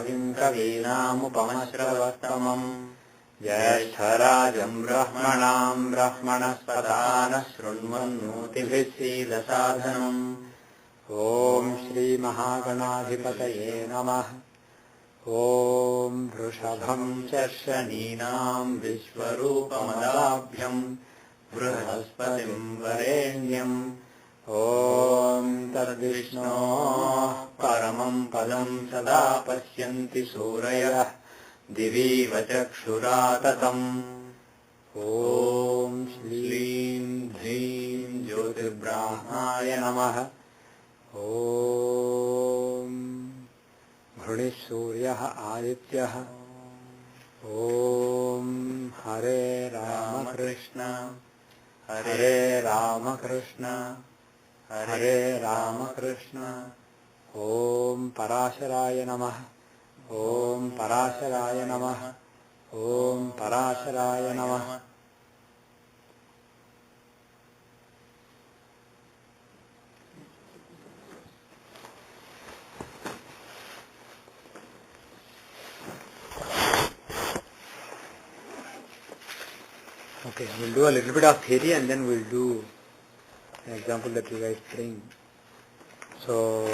कविं कवीनामुपमश्रवस्तमम् ज्येष्ठराजम् ब्रह्मणाम् ब्रह्मणस्पदानः शृण्वन्नोतिभिः सीदसाधनम्। ॐ श्रीमहागणाधिपतये नमः। ॐ वृषभम् शर्षणीनाम् विश्वरूपमदाभ्यम् बृहस्पतिम् वरेण्यम्। ॐ तद्विष्णोः परमम् पदम् सदा पश्यन्ति सूरयः दिवीव चक्षुरा ततम्। ॐ श्रीं ह्रीं ज्योतिर्ब्राह्मणाय नमः। ॐ घृणिः सूर्यः आदित्यः। ॐ हरे रामकृष्ण हरे रामकृष्ण हरे रामकृष्ण। ॐ पराशराय नमः। ॐ पराशराय नमः। ॐ पराशराय नमः। Okay, we'll do a little bit of theory and then we'll do an example that you guys bring. So,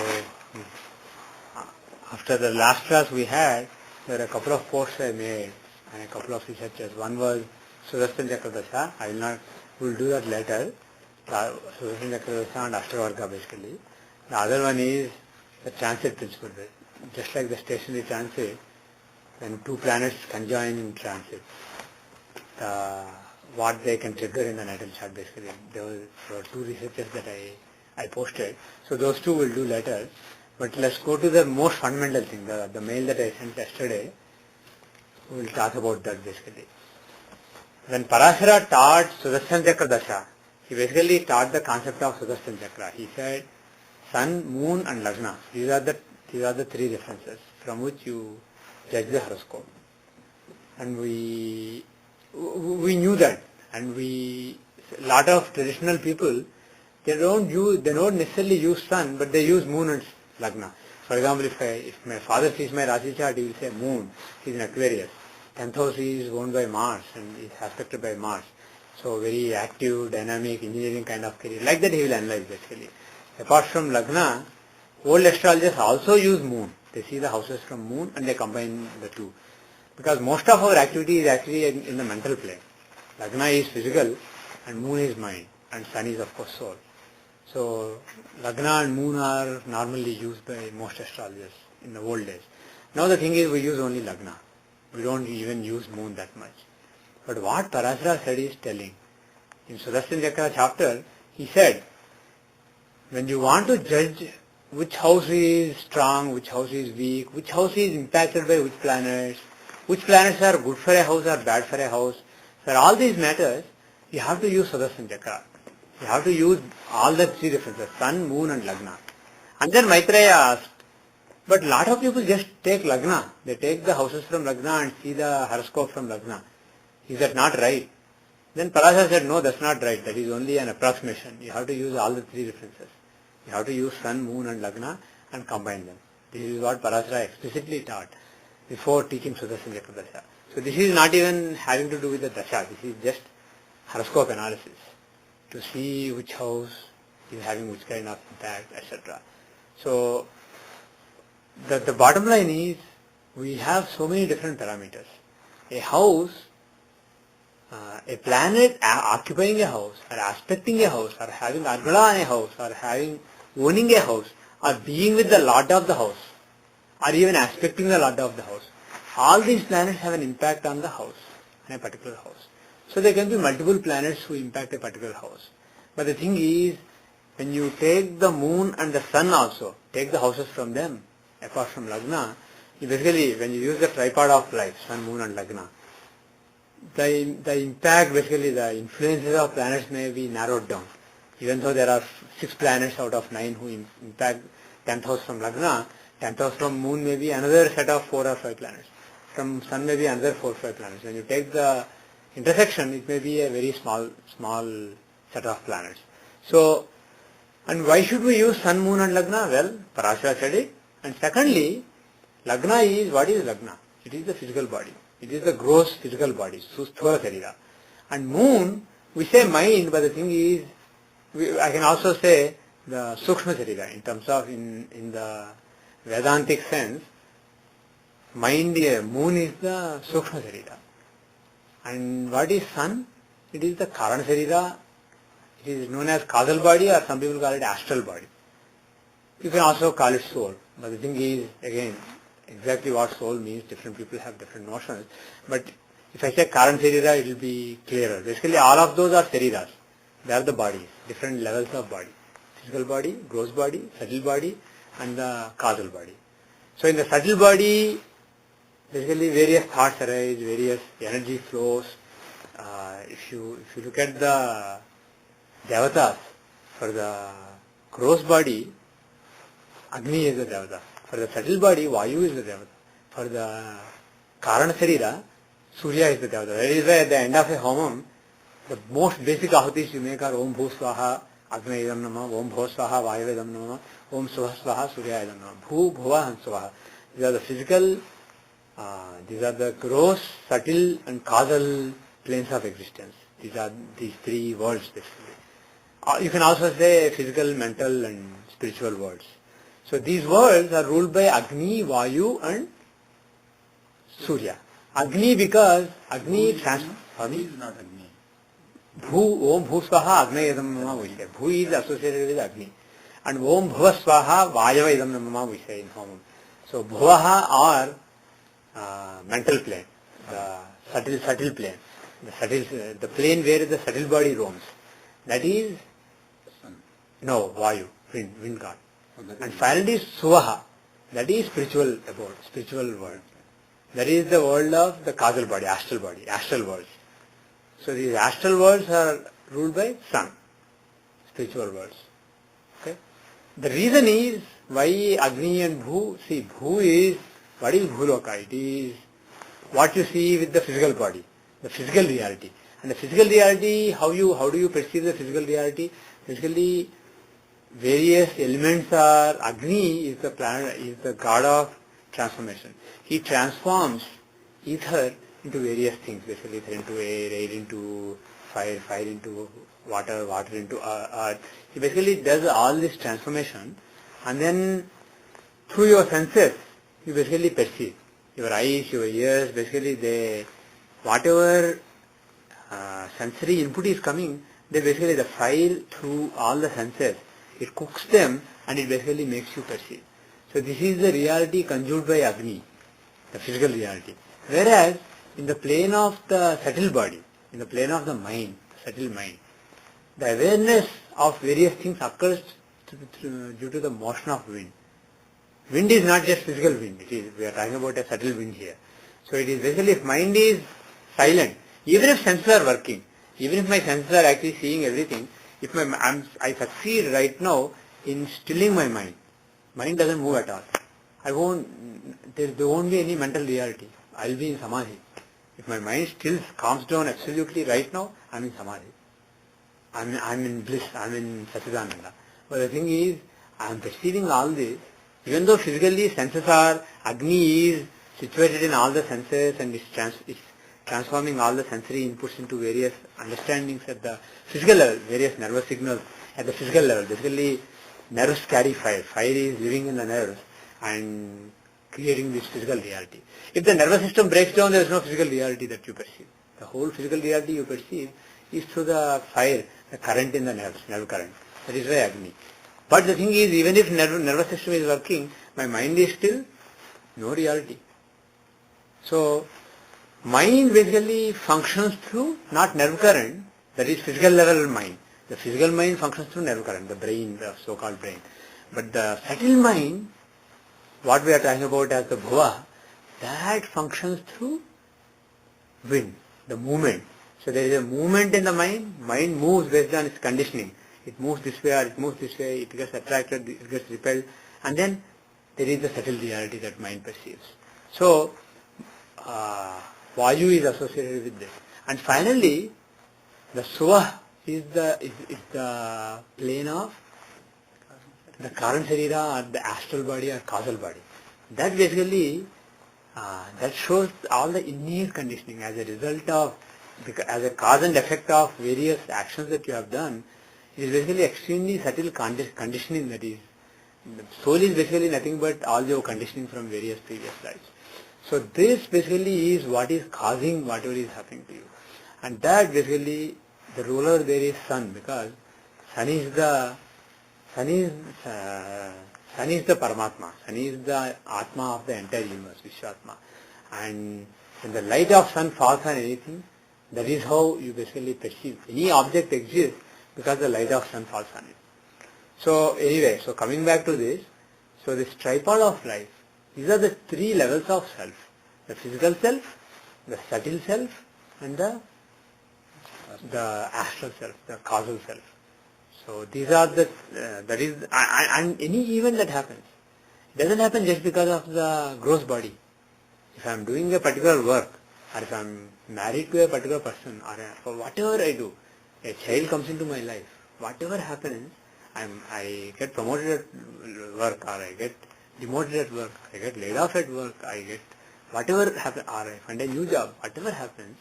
after the last class we had, there are a couple of posts I made and a couple of researches. One was Sudarshan Chakra Dasa. We'll do that later. Sudarshan Chakra Dasa and Ashtavarga basically. The other one is the transit principle. Just like the stationary transit, when two planets conjoin in transit, what they can trigger in the natal chart basically. There were two researches that I posted. So those two we'll do later. But let's go to the most fundamental thing, the mail that I sent yesterday. We'll talk about that basically. When Parashara taught Sudarshan Chakra Dasha, he basically taught the concept of Sudarshan Chakra. He said, Sun, Moon and Lagna. These are the three references from which you judge the horoscope. And we knew that, and a lot of traditional people, they don't necessarily use sun, but they use moon and lagna. For example, if my father sees my Rashi chart, he will say moon, he's in Aquarius. 10th house is owned by Mars and is aspected by Mars. So very active, dynamic, engineering kind of career. Like that he will analyze basically. Apart from lagna, old astrologers also use moon. They see the houses from moon and they combine the two. Because most of our activity is actually in the mental plane. Lagna is physical and moon is mind and sun is of course soul. So Lagna and moon are normally used by most astrologers in the old days. Now the thing is we use only Lagna. We don't even use moon that much. But what Parashara said is telling. In Sudarshan Chakra chapter, he said, when you want to judge which house is strong, which house is weak, which house is impacted by which planets are good for a house or bad for a house, for all these matters, you have to use Sudarshan Chakra. You have to use all the three references, Sun, Moon and Lagna. And then Maitreya asked, but lot of people just take Lagna. They take the houses from Lagna and see the horoscope from Lagna. Is that not right? Then Parashara said, no, that's not right. That is only an approximation. You have to use all the three references. You have to use Sun, Moon and Lagna and combine them. This is what Parashara explicitly taught before teaching Sudarshan Chakra Dasha. So this is not even having to do with the Dasha. This is just horoscope analysis to see which house is having which kind of impact, etc. So the bottom line is we have so many different parameters. A house, a planet occupying a house or aspecting a house or having Argala on a house or owning a house or being with the Lord of the house or even aspecting the Lord of the house. All these planets have an impact on the house, on a particular house. So there can be multiple planets who impact a particular house. But the thing is, when you take the moon and the sun also, take the houses from them, apart from Lagna, you basically, when you use the tripod of life, sun, moon and Lagna, the impact, basically the influences of planets may be narrowed down. Even though there are 6 planets out of 9 who impact 10th house from Lagna, 10th house from moon may be another set of 4 or 5 planets. From sun may be another 4 or 5 planets. When you take the intersection, it may be a very small set of planets. So, and why should we use sun, moon and Lagna? Well, Parashara said it. And secondly, Lagna is, what is Lagna? It is the physical body. It is the gross physical body, Sthula Sarira. And moon, we say mind, but the thing is, I can also say the Sukshma Sarira, in terms of, in the Vedantic sense, mind, moon is the Sukshma Sarira. And what is sun? It is the Karana Sarira. It is known as causal body, or some people call it astral body. You can also call it soul. But the thing is, again, exactly what soul means, different people have different notions. But if I say Karana Sarira, it will be clearer. Basically, all of those are Sariras. They are the bodies, different levels of body. Physical body, gross body, subtle body, and the causal body. So in the subtle body, basically various thoughts arise, various energy flows. If you look at the devatas, for the gross body, Agni is the devata. For the subtle body, Vayu is the devata. For the Karana Sarira, Surya is the devata. That is why at the end of a homam, the most basic ahutis you make are Om Bhu Swaha Agni Idam Nama, Om Bhu Swaha Vayu Idam Nama, Om Suha Swaha Surya Idam Nama. Bhu, Bhuva and Swaha. These are the physical, these are the gross, subtle and causal planes of existence. These are these three worlds basically. You can also say physical, mental and spiritual worlds. So these worlds are ruled by Agni, Vayu and Surya. Agni because Agni transforms. Agni is not Agni. Bhu, Om Bhu Swaha Agni Idam Nama we say. Bhu is associated with Agni. And Om Bhuva Swaha Vayava Idam Nama we say in Homam. So Bhuvaha are mental plane, the subtle plane, the plane where the subtle body roams. That is Sun. no Vayu, wind god. Oh, And finally Suvaha, that is spiritual abode, spiritual world. That is the world of the causal body, astral worlds. So these astral worlds are ruled by sun, spiritual worlds. Okay. The reason is why Agni and Bhu. See, Bhu is, what is Bhuloka? It is what you see with the physical body, the physical reality. And the physical reality, how do you perceive the physical reality? Basically, various elements are, Agni is the planet, is the god of transformation. He transforms ether into various things, basically ether into air, air into fire, fire into water, water into earth. He basically does all this transformation, and then through your senses, you basically perceive. Your eyes, your ears, basically they, whatever sensory input is coming, they basically the file through all the senses. It cooks them and it basically makes you perceive. So this is the reality conjured by Agni, the physical reality. Whereas in the plane of the subtle body, in the plane of the mind, subtle mind, the awareness of various things occurs due to the motion of wind. Wind is not just physical wind, we are talking about a subtle wind here. So it is basically, if mind is silent, even if senses are working, even if my senses are actually seeing everything, if I succeed right now in stilling my mind, mind doesn't move at all. There won't be any mental reality. I'll be in samadhi. If my mind still calms down absolutely right now, I'm in samadhi. I'm in bliss, I'm in Satchidananda. But the thing is, I'm perceiving all this, even though physically senses are, Agni is situated in all the senses and it's transforming all the sensory inputs into various understandings at the physical level, various nervous signals at the physical level. Basically, nerves carry fire. Fire is living in the nerves and creating this physical reality. If the nervous system breaks down, there is no physical reality that you perceive. The whole physical reality you perceive is through the fire, the current in the nerves, nerve current. That is why Agni. But the thing is, even if nervous system is working, my mind is still no reality. So, mind basically functions through not nerve current, that is physical level mind. The physical mind functions through nerve current, the brain, the so-called brain. But the subtle mind, what we are talking about as the bhuva, that functions through wind, the movement. So there is a movement in the mind moves based on its conditioning. It moves this way or it moves this way, it gets attracted, it gets repelled, and then there is the subtle reality that mind perceives. So, Vayu is associated with this. And finally, the Suva is the plane of the Karan Sarira or the astral body or causal body. that basically that shows all the innate conditioning as a result of, as a cause and effect of various actions that you have done. It is basically extremely subtle conditioning that is. The soul is basically nothing but all your conditioning from various previous lives. So this basically is what is causing whatever is happening to you. And that basically, the ruler there is sun, because sun is the Paramatma. Sun is the Atma of the entire universe, Vishwatma. And when the light of sun falls on anything, that is how you basically perceive. Any object exists because the light of sun falls on it. So anyway, so coming back to this, so this tripod of life, these are the three levels of self. The physical self, the subtle self, and the astral self, the causal self. So these are the, that is, and any event that happens, it doesn't happen just because of the gross body. If I am doing a particular work, or if I am married to a particular person, or for whatever I do, a child comes into my life, whatever happens, I get promoted at work, or I get demoted at work, I get laid off at work, I get whatever happens, or I find a new job, whatever happens,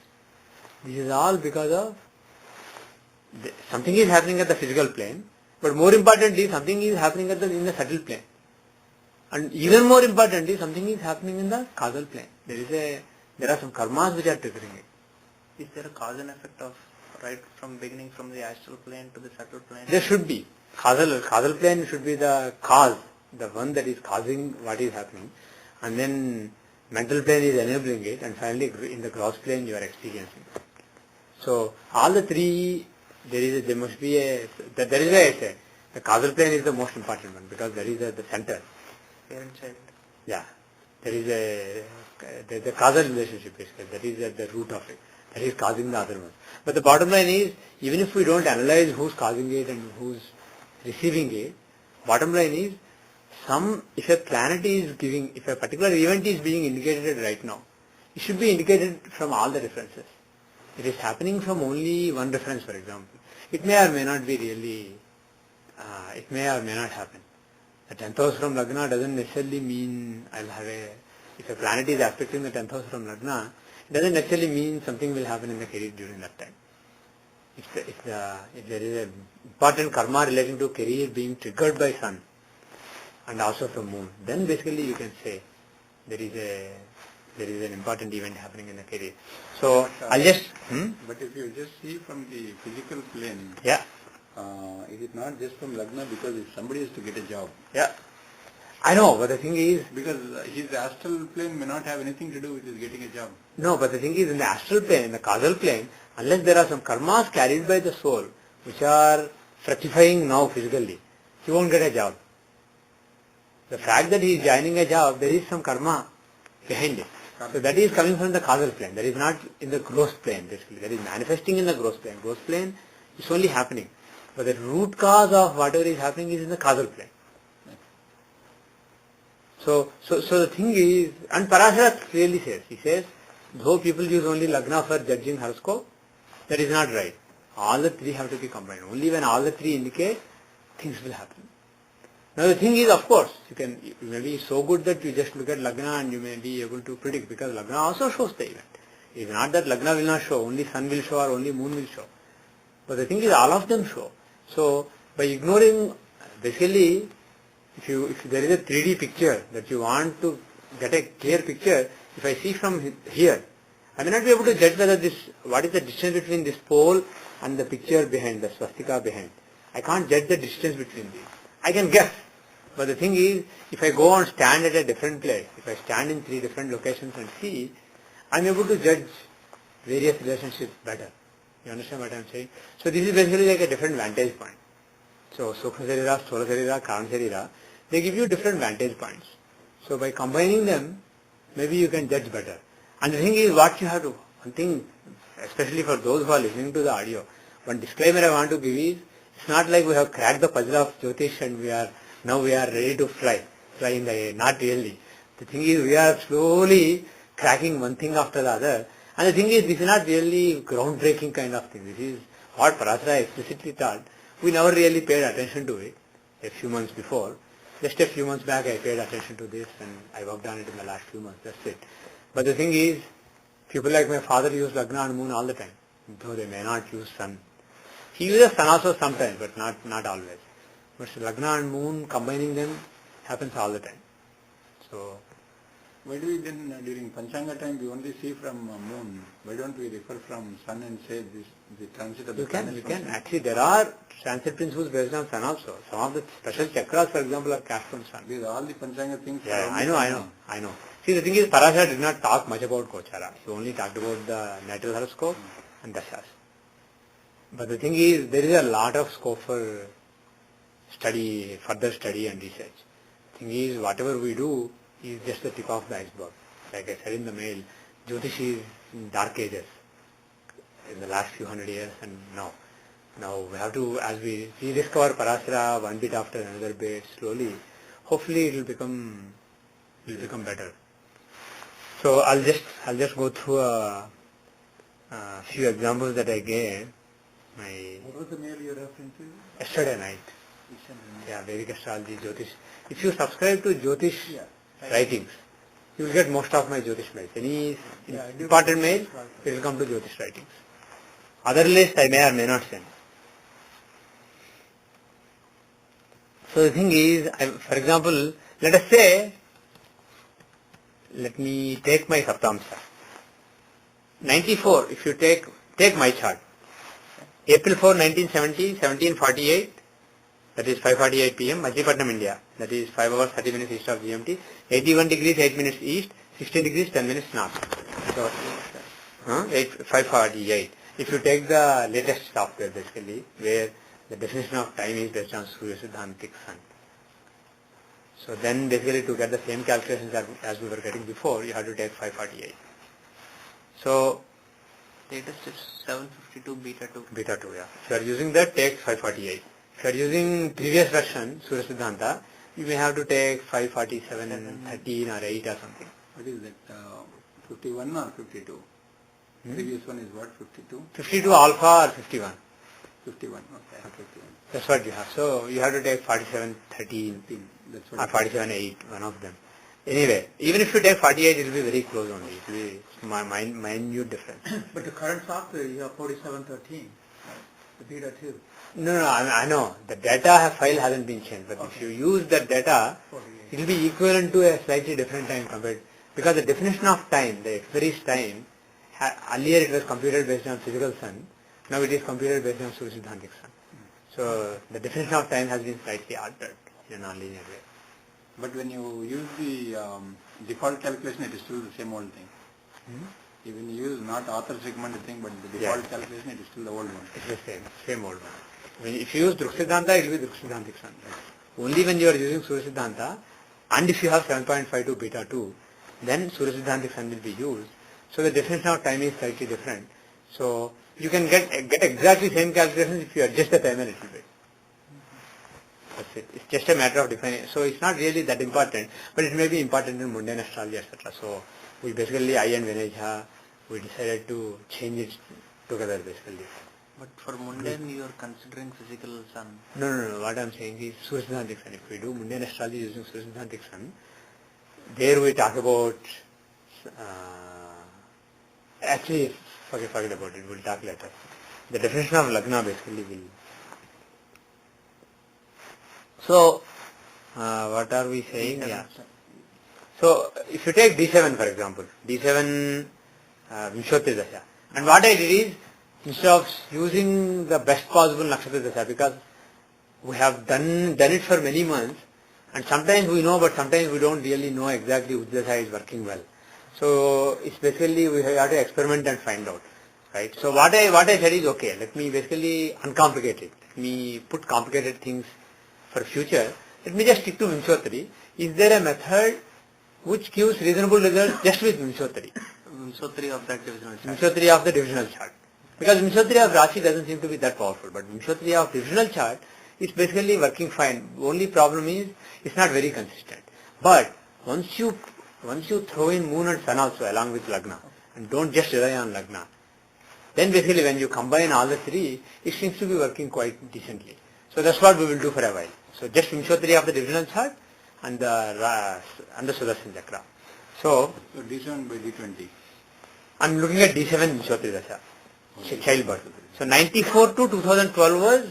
this is all because of something is happening at the physical plane, but more importantly, something is happening in the subtle plane. And even more importantly, something is happening in the causal plane. There are some karmas which are triggering it. Is there a cause and effect of right from beginning from the astral plane to the subtle plane? There should be. Causal plane should be the cause, the one that is causing what is happening. And then mental plane is enabling it, and finally in the gross plane you are experiencing it. So all the three, there must be that is why I say the causal plane is the most important one, because that is the center. Parent-child. Yeah, there is the causal relationship basically, that is at the root of it, that is causing the other one. But the bottom line is, even if we don't analyze who's causing it and who's receiving it, bottom line is, if a planet is giving, if a particular event is being indicated right now, it should be indicated from all the references. It is happening from only one reference, for example. It may or may not be really, it may or may not happen. The 10th house from Lagna doesn't necessarily mean if a planet is aspecting the 10th house from Lagna, it doesn't necessarily mean something will happen in the career during that time. If there is an important karma relating to career being triggered by sun and also from moon, then basically you can say there is an important event happening in the career. So I'll just... But if you just see from the physical plane, Yeah. Is it not just from Lagna, because if somebody is to get a job? Yeah. I know, but the thing is... Because his astral plane may not have anything to do with his getting a job. No, but the thing is, in the astral plane, in the causal plane, unless there are some karmas carried by the soul, which are fructifying now physically, he won't get a job. The fact that he is joining a job, there is some karma behind it. So that is coming from the causal plane. That is not in the gross plane, basically. That is manifesting in the gross plane. Gross plane is only happening. But the root cause of whatever is happening is in the causal plane. So the thing is, and Parasara clearly says, he says, though people use only Lagna for judging horoscope, that is not right. All the three have to be combined. Only when all the three indicate, things will happen. Now the thing is, of course, you may be so good that you just look at Lagna and you may be able to predict, because Lagna also shows the event. It is not that Lagna will not show, only sun will show or only moon will show. But the thing is, all of them show. So by ignoring, basically, if there is a 3D picture that you want to get a clear picture, if I see from here, I may not be able to judge what is the distance between this pole and the picture behind, the swastika behind. I can't judge the distance between these. I can guess. But the thing is, if I go and stand at a different place, if I stand in 3 different locations and see, I am able to judge various relationships better. You understand what I am saying? So this is basically like a different vantage point. So Sukha Sarira, Sthola Sarira, Karana Sarira, they give you different vantage points. So by combining them, maybe you can judge better. And the thing is, what you have to, one thing, especially for those who are listening to the audio, one disclaimer I want to give is, it's not like we have cracked the puzzle of Jyotish and we are ready to fly in the air. Not really. The thing is, we are slowly cracking one thing after the other. And the thing is, this is not really groundbreaking kind of thing. This is what Parasara explicitly taught. We never really paid attention to it a few months before. Just a few months back I paid attention to this and I worked on it in the last few months, that's it. But the thing is, people like my father use Lagna and Moon all the time, though they may not use Sun. He uses Sun also sometimes, but not always. But Lagna and Moon, combining them happens all the time. So, why do we then, during Panchanga time, we only see from moon? Why don't we refer from sun and say this, the transit of the planets? you can. Actually, there are transit principles based on sun also. Some of the special chakras, for example, are cast from sun. Because all the Panchanga things... Yeah, I know. See, the thing is, Parasara did not talk much about Gochara. He only talked about the natal horoscope and dasas. But the thing is, there is a lot of scope for study, further study and research. The thing is, whatever we do is just the tip of the iceberg. Like I said in the mail, Jyotish is in dark ages in the last few hundred years, and now we have to, as we rediscover Parasara one bit after another bit, slowly, hopefully it will become better. So I'll just go through a few examples that I gave. What was the mail you're referring to? Yesterday night. Yeah, Vedic Astrology, Jyotish. If you subscribe to Jyotish writings, you will get most of my Jyotish mails. Any important mail, it will come to Jyotish writings. Other lists I may or may not send. So the thing is, for example, let us say, let me take my Saptamsa. 94, if you take my chart. April 4, 1970, 1748, that is 5:48 p.m., Majipatnam, India. That is 5 hours 30 minutes east of GMT. 81 degrees 8 minutes east, 16 degrees 10 minutes north. So, 5:48. If you take the latest software, basically, where the definition of time is based on Surya Siddhantic Sun. So then, basically, to get the same calculations as we were getting before, you have to take 5:48. So, latest is 752 beta 2. Beta 2, yeah. If you are using that, take 5:48. If you are using previous version, Surya Siddhanta, you may have to take 5:47, 13 or 8 or something. What is that? 51 or 52? Previous one is what? 52? 52 alpha or 51. 51, okay. 51. That's what you have. So you have to take 47, 13 That's or what 47, 8, one of them. Anyway, even if you take 48, it will be very close only. It will be minute difference. But the current software, you have 4713, the beta 2. No, I know. The data file hasn't been changed. But if you use that data, 48. it will be equivalent to a slightly different time compared. Because the definition of time, the expiry's time, earlier it was computed based on physical sun. Now it is computed based on Surya Siddhantic Sun. So the definition of time has been slightly altered in a non-linear way. But when you use the default calculation, it is still the same old thing. Even you use not author segmented thing, but the default calculation, it is still the old one. It's the same old one. If you use Druk Siddhanta, it will be Druk Siddhantic Sun. Only when you are using Surya Siddhanta, and if you have 7.52 beta 2, then Surya Siddhantic Sun will be used. So the definition of time is slightly different. So you can get exactly same calculations if you adjust the time a little bit. That's it. It's just a matter of defining. So it's not really that important, but it may be important in mundane astrology, etc. So we basically, I and Vinay Jha, we decided to change it together basically. But for mundane, you are considering physical sun. No. What I am saying is Surya Siddhantic Sun. If we do mundane astrology using Surya Siddhantic Sun, there we talk about, actually, forget about it, we'll talk later. The definition of Lagna basically will. So, what are we saying? Yeah. So, if you take D7 for example, D7 Vimshotri Dasa, and what I did is, instead of using the best possible Nakshatra Dasa, because we have done it for many months, and sometimes we know, but sometimes we don't really know exactly which Dasa is working well. So, it's basically we have to experiment and find out. Right? So, what I said is, okay, let me basically uncomplicate it. Let me put complicated things for future. Let me just stick to Vimshotri. Is there a method which gives reasonable results just with Vimshotri? Vimshotri of that divisional chart. Vimshotri of the divisional chart. Because Vimshotri of Rashi doesn't seem to be that powerful, but Vimshotri of divisional chart is basically working fine. The only problem is it's not very consistent. But once you throw in moon and sun also along with Lagna, and don't just rely on Lagna, then basically when you combine all the three, it seems to be working quite decently. So that's what we will do for a while. So just Vimshotri of the divisional chart and the Sudarshan Chakra. So D7 by D20. I'm looking at D7 Vimshyotri Dasa, childbirth. So 94 to 2012 was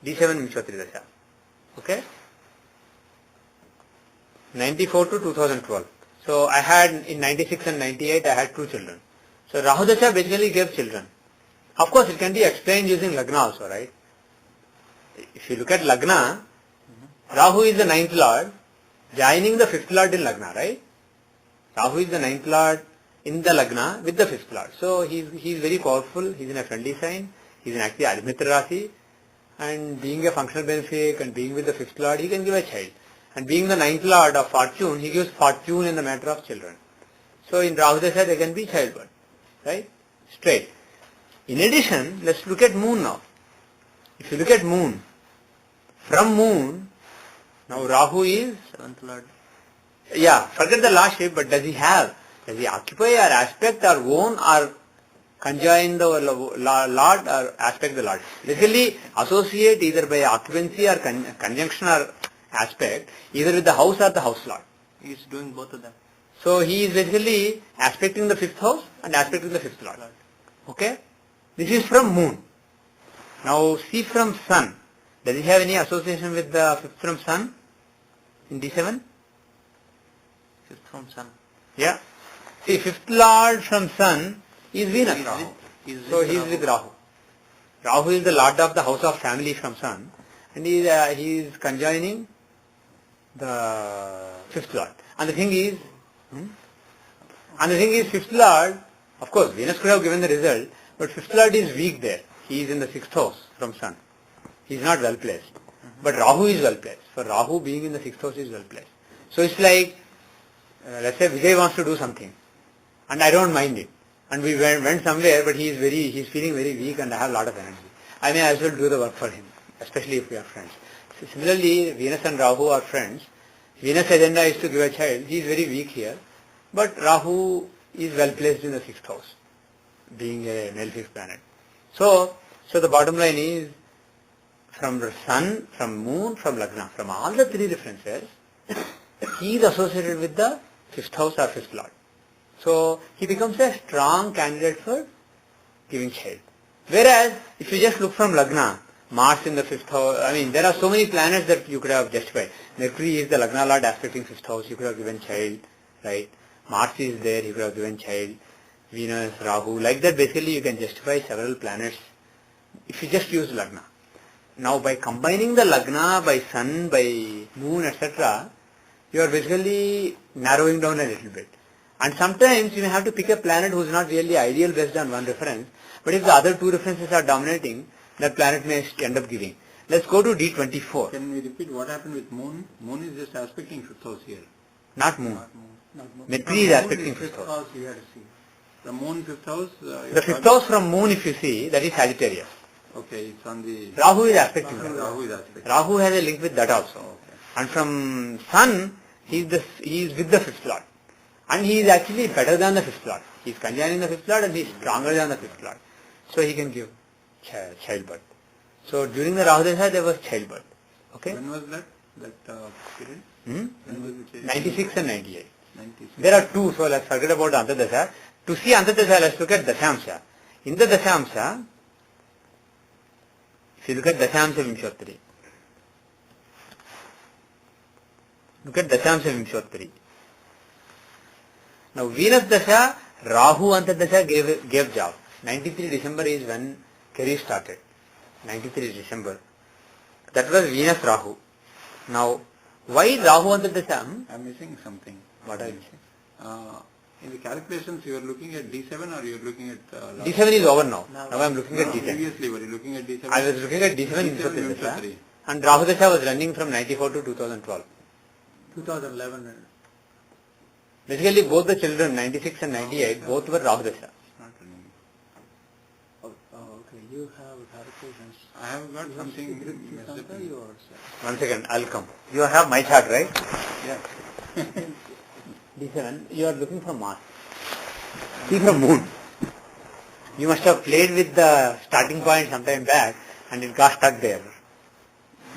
D7 Vimshyotri Dasa. Okay? 94 to 2012. So I had in 96 and 98 I had 2 children. So Rahu Dasha basically gave children. Of course it can be explained using Lagna also, right? If you look at Lagna, Rahu is the 9th lord, joining the 5th lord in Lagna, right? Rahu is the 9th lord in the Lagna with the 5th lord. So he is very powerful, he is in a friendly sign, he is in actually Admitra Rasi, and being a functional benefic and being with the 5th lord, he can give a child. And being the 9th lord of fortune, he gives fortune in the matter of children. So in Rahu Dasha there can be childbirth, right? Straight. In addition, let's look at moon now. If you look at moon, from moon, now Rahu is 7th lord. Yeah, forget the last shape, but does he occupy or aspect or own or conjoin the Lord or aspect the Lord? Basically, associate either by occupancy or conjunction or aspect, either with the house or the house Lord. He is doing both of them. So he is basically aspecting the 5th house and aspecting the 5th Lord. Okay? This is from moon. Now see from sun. Does he have any association with the 5th from sun in D7? 5th from sun. Yeah. See, 5th lord from sun is Venus. So he is with Rahu. Rahu is the lord of the house of family from sun, and he is conjoining the 5th lord. And the thing is, 5th lord, of course, Venus could have given the result, but 5th lord is weak there. He is in the 6th house from sun. He is not well placed. But Rahu is well placed. So Rahu being in the 6th house is well placed. So it's like, let's say Vijay wants to do something, and I don't mind it. And we went somewhere, but he is feeling very weak and I have a lot of energy. I may as well do the work for him, especially if we are friends. So similarly, Venus and Rahu are friends. Venus' agenda is to give a child. He is very weak here. But Rahu is well placed in the 6th house, being a malefic planet. So the bottom line is, from the sun, from moon, from Lagna, from all the 3 references, he is associated with the 5th house or 5th lord. So he becomes a strong candidate for giving child. Whereas, if you just look from Lagna, Mars in the 5th house, there are so many planets that you could have justified. Mercury is the Lagna lord aspecting 5th house, you could have given child, right? Mars is there, you could have given child. Venus, Rahu, like that basically you can justify several planets if you just use Lagna. Now by combining the Lagna by Sun, by Moon, etc., you are basically narrowing down a little bit. And sometimes you may have to pick a planet who is not really ideal based on one reference, but if the other 2 references are dominating, that planet may end up giving. Let's go to D24. Can we repeat what happened with moon? Moon is just aspecting 5th house here. Not Moon. Not moon. Mercury is aspecting 5th house. House you have to see. The moon 5th house? The 5th house from Moon, if you see, that is Sagittarius. Okay, it's on the... Rahu is aspecting that. Rahu is aspecting. Rahu has a link with that also. Okay. And from Sun, he is with the 5th lord. And he is actually better than the 5th lord. He is conjoining the 5th lord and he is stronger than the 5th lord. So he can give childbirth. So during the Rahu Dasha there was childbirth. Okay? When was that period? Hmm? When was it? 96 and 98. 96. There are 2, so let's forget about the Antardasha. To see Antardasha, let's look at Dashamsha. In the Dashamsha, if you look at Dashamsha Vimshottari, look at Dashamsha Vimshottari. Now Venus Dasha, Rahu Antardasha gave job. 93 December is when career started. 93 December. That was Venus Rahu. Now, why Rahu Antardasha? I'm missing something. What are you missing? In the calculations, you are looking at D7 or you are looking at... D7 is over now. Now I am looking at D10. Previously, were you looking at D7? I was looking at D7 D7 Vimshottari. And Rahu Dasha was running from 94 to 2012. 2011. Basically both the children, 96 and 98, both were Rahu Dasha. Not running. Oh, okay. You have calculations. I have got something... messed up in- One second, I'll come. You have my chart, right? Yeah. D7, you are looking for Mars. See from Moon. You must have played with the starting point sometime back and it got stuck there.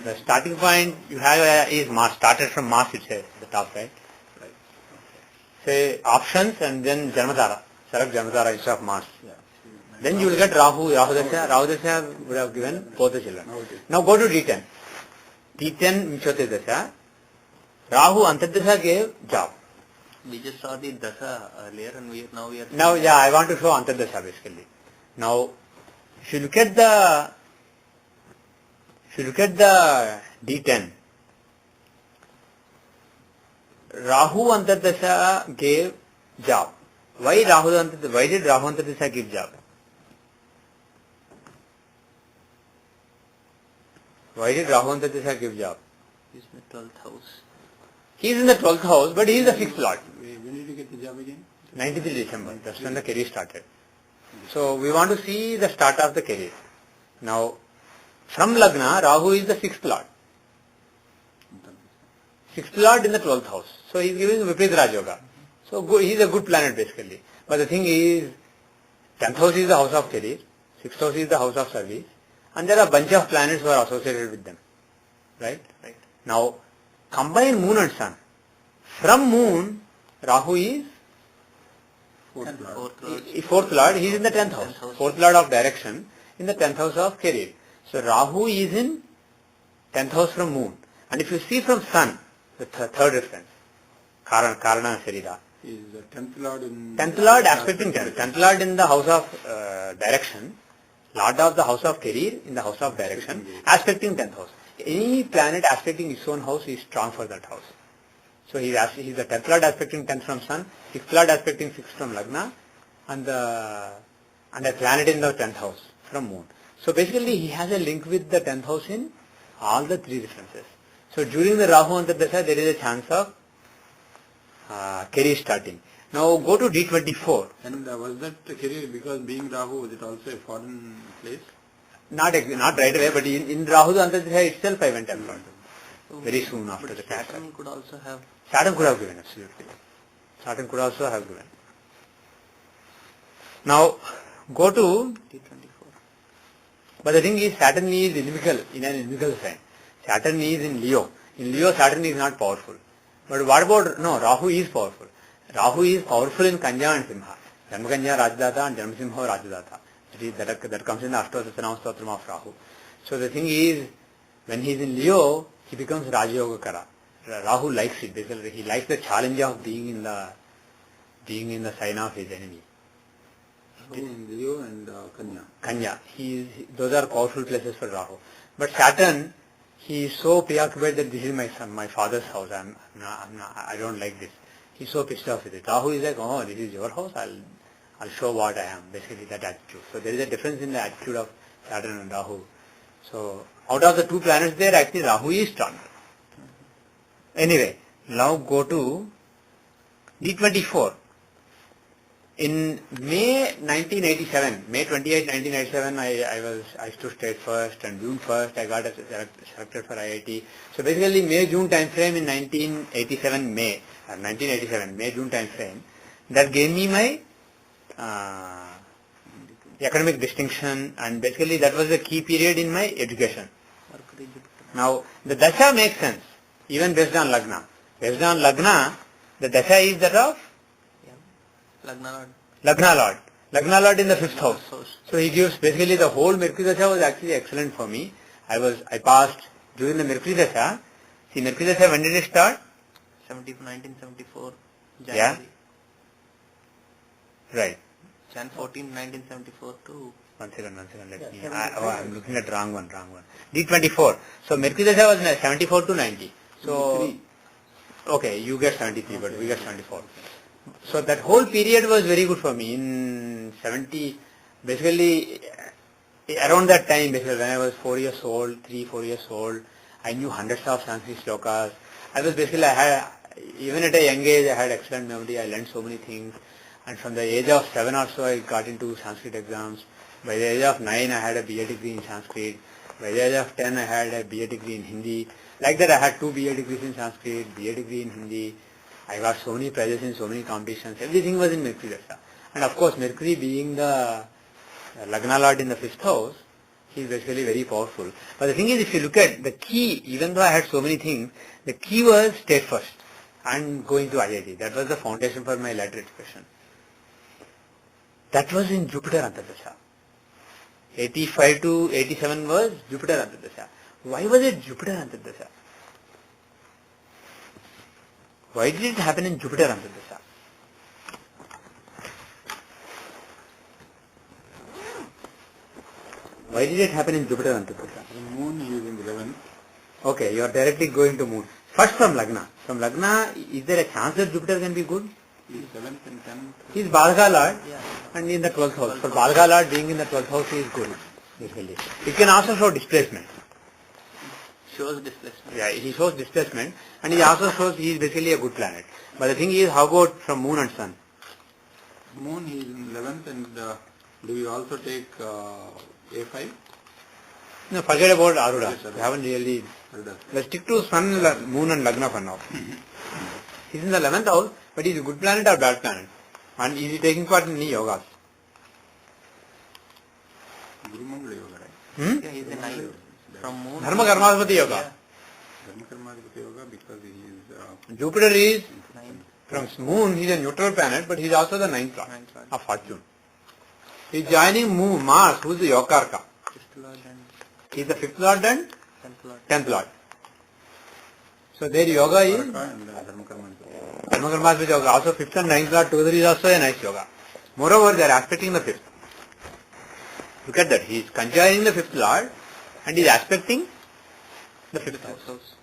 the starting point you have is Mars, started from Mars itself, the top, right? Right. Say options and then Janmatara, select Janmatara instead of Mars. Yeah. Then you will get Rahu Dasha would have given both the children. Now go to D10. D10 Michote Dasha. Rahu Antardasha gave job. We just saw the Dasa earlier and now we are... Now, yeah, I want to show Antardasha basically. Now, if you look at the D10, Rahu Antardasha gave job. Why did Rahu Antardasha give job? Why did Rahu Antardasha give job? He's in the 12th house. He is in the 12th house, but he is the 6th lord. When did you get the job again? 93 December, that's when the career started. So we want to see the start of the career. Now, from Lagna, Rahu is the 6th lord. 6th lord in the 12th house. So he is giving Vipreet Raj Yoga. So he is a good planet basically. But the thing is, 10th house is the house of career, 6th house is the house of service, and there are a bunch of planets who are associated with them. Right? Right. Now, combine Moon and Sun. From Moon, Rahu is fourth lord, he is in the 10th house. 4th lord of direction in the 10th house of career. So Rahu is in 10th house from Moon. And if you see from Sun, the third reference, Karana Sharira. Is the 10th lord in... 10th lord aspecting 10th. 10th lord in the house of direction. Lord of the house of career in the house of direction. Aspecting 10th house. Any planet aspecting its own house is strong for that house. So he is the 10th lord aspecting 10th from Sun, 6th lord aspecting 6th from Lagna, and a planet in the 10th house from Moon. So basically he has a link with the 10th house in all the three references. So during the Rahu Antardasha there is a chance of career starting. Now go to D24. And was that career because being Rahu, was it also a foreign place? Not right away, but in Rahu Antardasha itself I went abroad. Very soon after the crash. Saturn could also have... Saturn could have given, absolutely. Saturn could also have given. Now, go to D24. But the thing is, Saturn is inimical, in an inimical sign. Saturn is in Leo. In Leo, Saturn is not powerful. But what about, no, Rahu is powerful. Rahu is powerful in Kanya and Simha. Janmakanya Rajadata and Janmasimha Rajadata. That comes in the Ashtotasanam Stotram of Rahu. So the thing is, when he is in Leo, he becomes Rajayogakara. Rahu likes it. Basically, he likes the challenge of being in the sign of his enemy. In Leo and Kanya. Kanya. Those are powerful places for Rahu. But Saturn, he is so preoccupied that this is my father's house. I don't like this. He's so pissed off with it. Rahu is like, oh, this is your house. I'll show what I am. Basically, that attitude. So there is a difference in the attitude of Saturn and Rahu. So out of the two planets there, actually Rahu is stronger. Anyway, now go to D24. In May 1987, May 28, 1987, I stood state first, and June 1st I got selected for IIT. So basically May-June time frame in 1987, May-June time frame, that gave me my academic distinction, and basically that was the key period in my education. Now the Dasha makes sense, even based on Lagna. Based on Lagna, the Dasha is that of Lagna Lord. Lagna Lord in the 5th house. So he gives, basically the whole Mercury Dasha was actually excellent for me. I passed during the Mercury Dasha. See, Mercury Dasha, when did it start? 1974, January. Yeah. Right. Jan 14, 1974 to... One second, let me... I'm looking at wrong one. D24. So Mercury Dasha was 74 to 90. So... Okay, you get 73, but we get 74. So that whole period was very good for me. In 70, basically, around that time, basically when I was 4 years old, 4 years old, I knew hundreds of Sanskrit slokas. Even at a young age, I had excellent memory. I learned so many things. And from the age of 7 or so, I got into Sanskrit exams. By the age of 9, I had a BA degree in Sanskrit. By the age of 10, I had a BA degree in Hindi. Like that, I had 2 BA degrees in Sanskrit, BA degree in Hindi. I got so many prizes in so many competitions. Everything was in Mercury Dasha. And of course, Mercury being the Lagna Lord in the 5th house, He's basically very powerful. But the thing is, if you look at the key, even though I had so many things, the key was state first and going to IIT. That was the foundation for my later education. That was in Jupiter Antardasha. 85 to 87 was Jupiter Antardasha. Why was it Jupiter Antardasha? Why did it happen in Jupiter Antardasha? Why did it happen in Jupiter Antardasha? The moon is in the 11th. Okay, you are directly going to moon. First from Lagna. From Lagna, is there a chance that Jupiter can be good? He's 7th and 10th. He is Badhaka Lord Yeah. and in the 12th house. For Badhaka Lord being in the 12th house, he is good. Basically. It can also show displacement. Shows displacement. Yeah, he shows displacement and he also shows he is basically a good planet. But the thing is, how about from moon and sun? Moon is in 11th and do we also take A5? No, forget about Arudha. Yes, sir. We haven't really. Arudha. Let's stick to sun, moon and Lagna for now. He's in the 11th house, but he's a good planet or bad planet? And is he taking part in any yogas? Guru Mangala Yoga, right? Yeah, he's in 9. From moon. Dharma Karmadipati yoga. Yeah. Dharma Karmadipati Yoga because he is Jupiter is 9. from moon, he's a neutral planet, but he's also the 9th lord Ninth lord. of fortune. He's joining moon, Mars, who's the Yokarka. Fifth lord and He's the 5th lord and 10th lord. 10th lord. So their yoga is Karaka and Dharma Karmadipati. Dharma Karmadipati yoga. Also 5th and 9th lord together is also a nice yoga. Moreover, they are aspecting the 5th. Look at that. He is conjuring the 5th lord and he is aspecting the 5th house.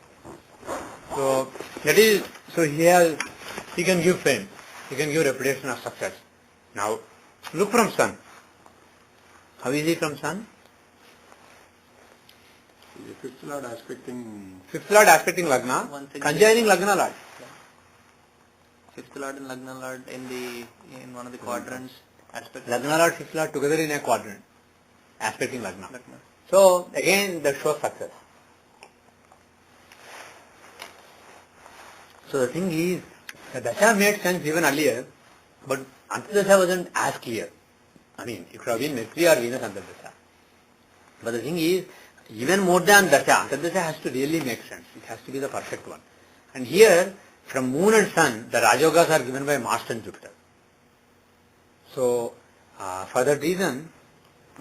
So that is, so he can give fame, he can give reputation of success. Now look from sun. How is he from sun? The 5th Lord aspecting 5th lord aspecting Lagna, Once again. conjuring Lagna lord. Fifth lord and Lagna lord in one of the quadrants. Aspect. Lagna lord, 5th lord together in a quadrant, aspecting Lagna. Lagna. So again that shows success. So the thing is, the Dasha made sense even earlier, but Antardasha wasn't as clear. I mean, it could have been Mercury or Venus Antardasha. But the thing is, even more than Dasha, Antardasha has to really make sense. It has to be the perfect one. And here, from moon and sun, the Rajogas are given by Mars and Jupiter. So, for that reason,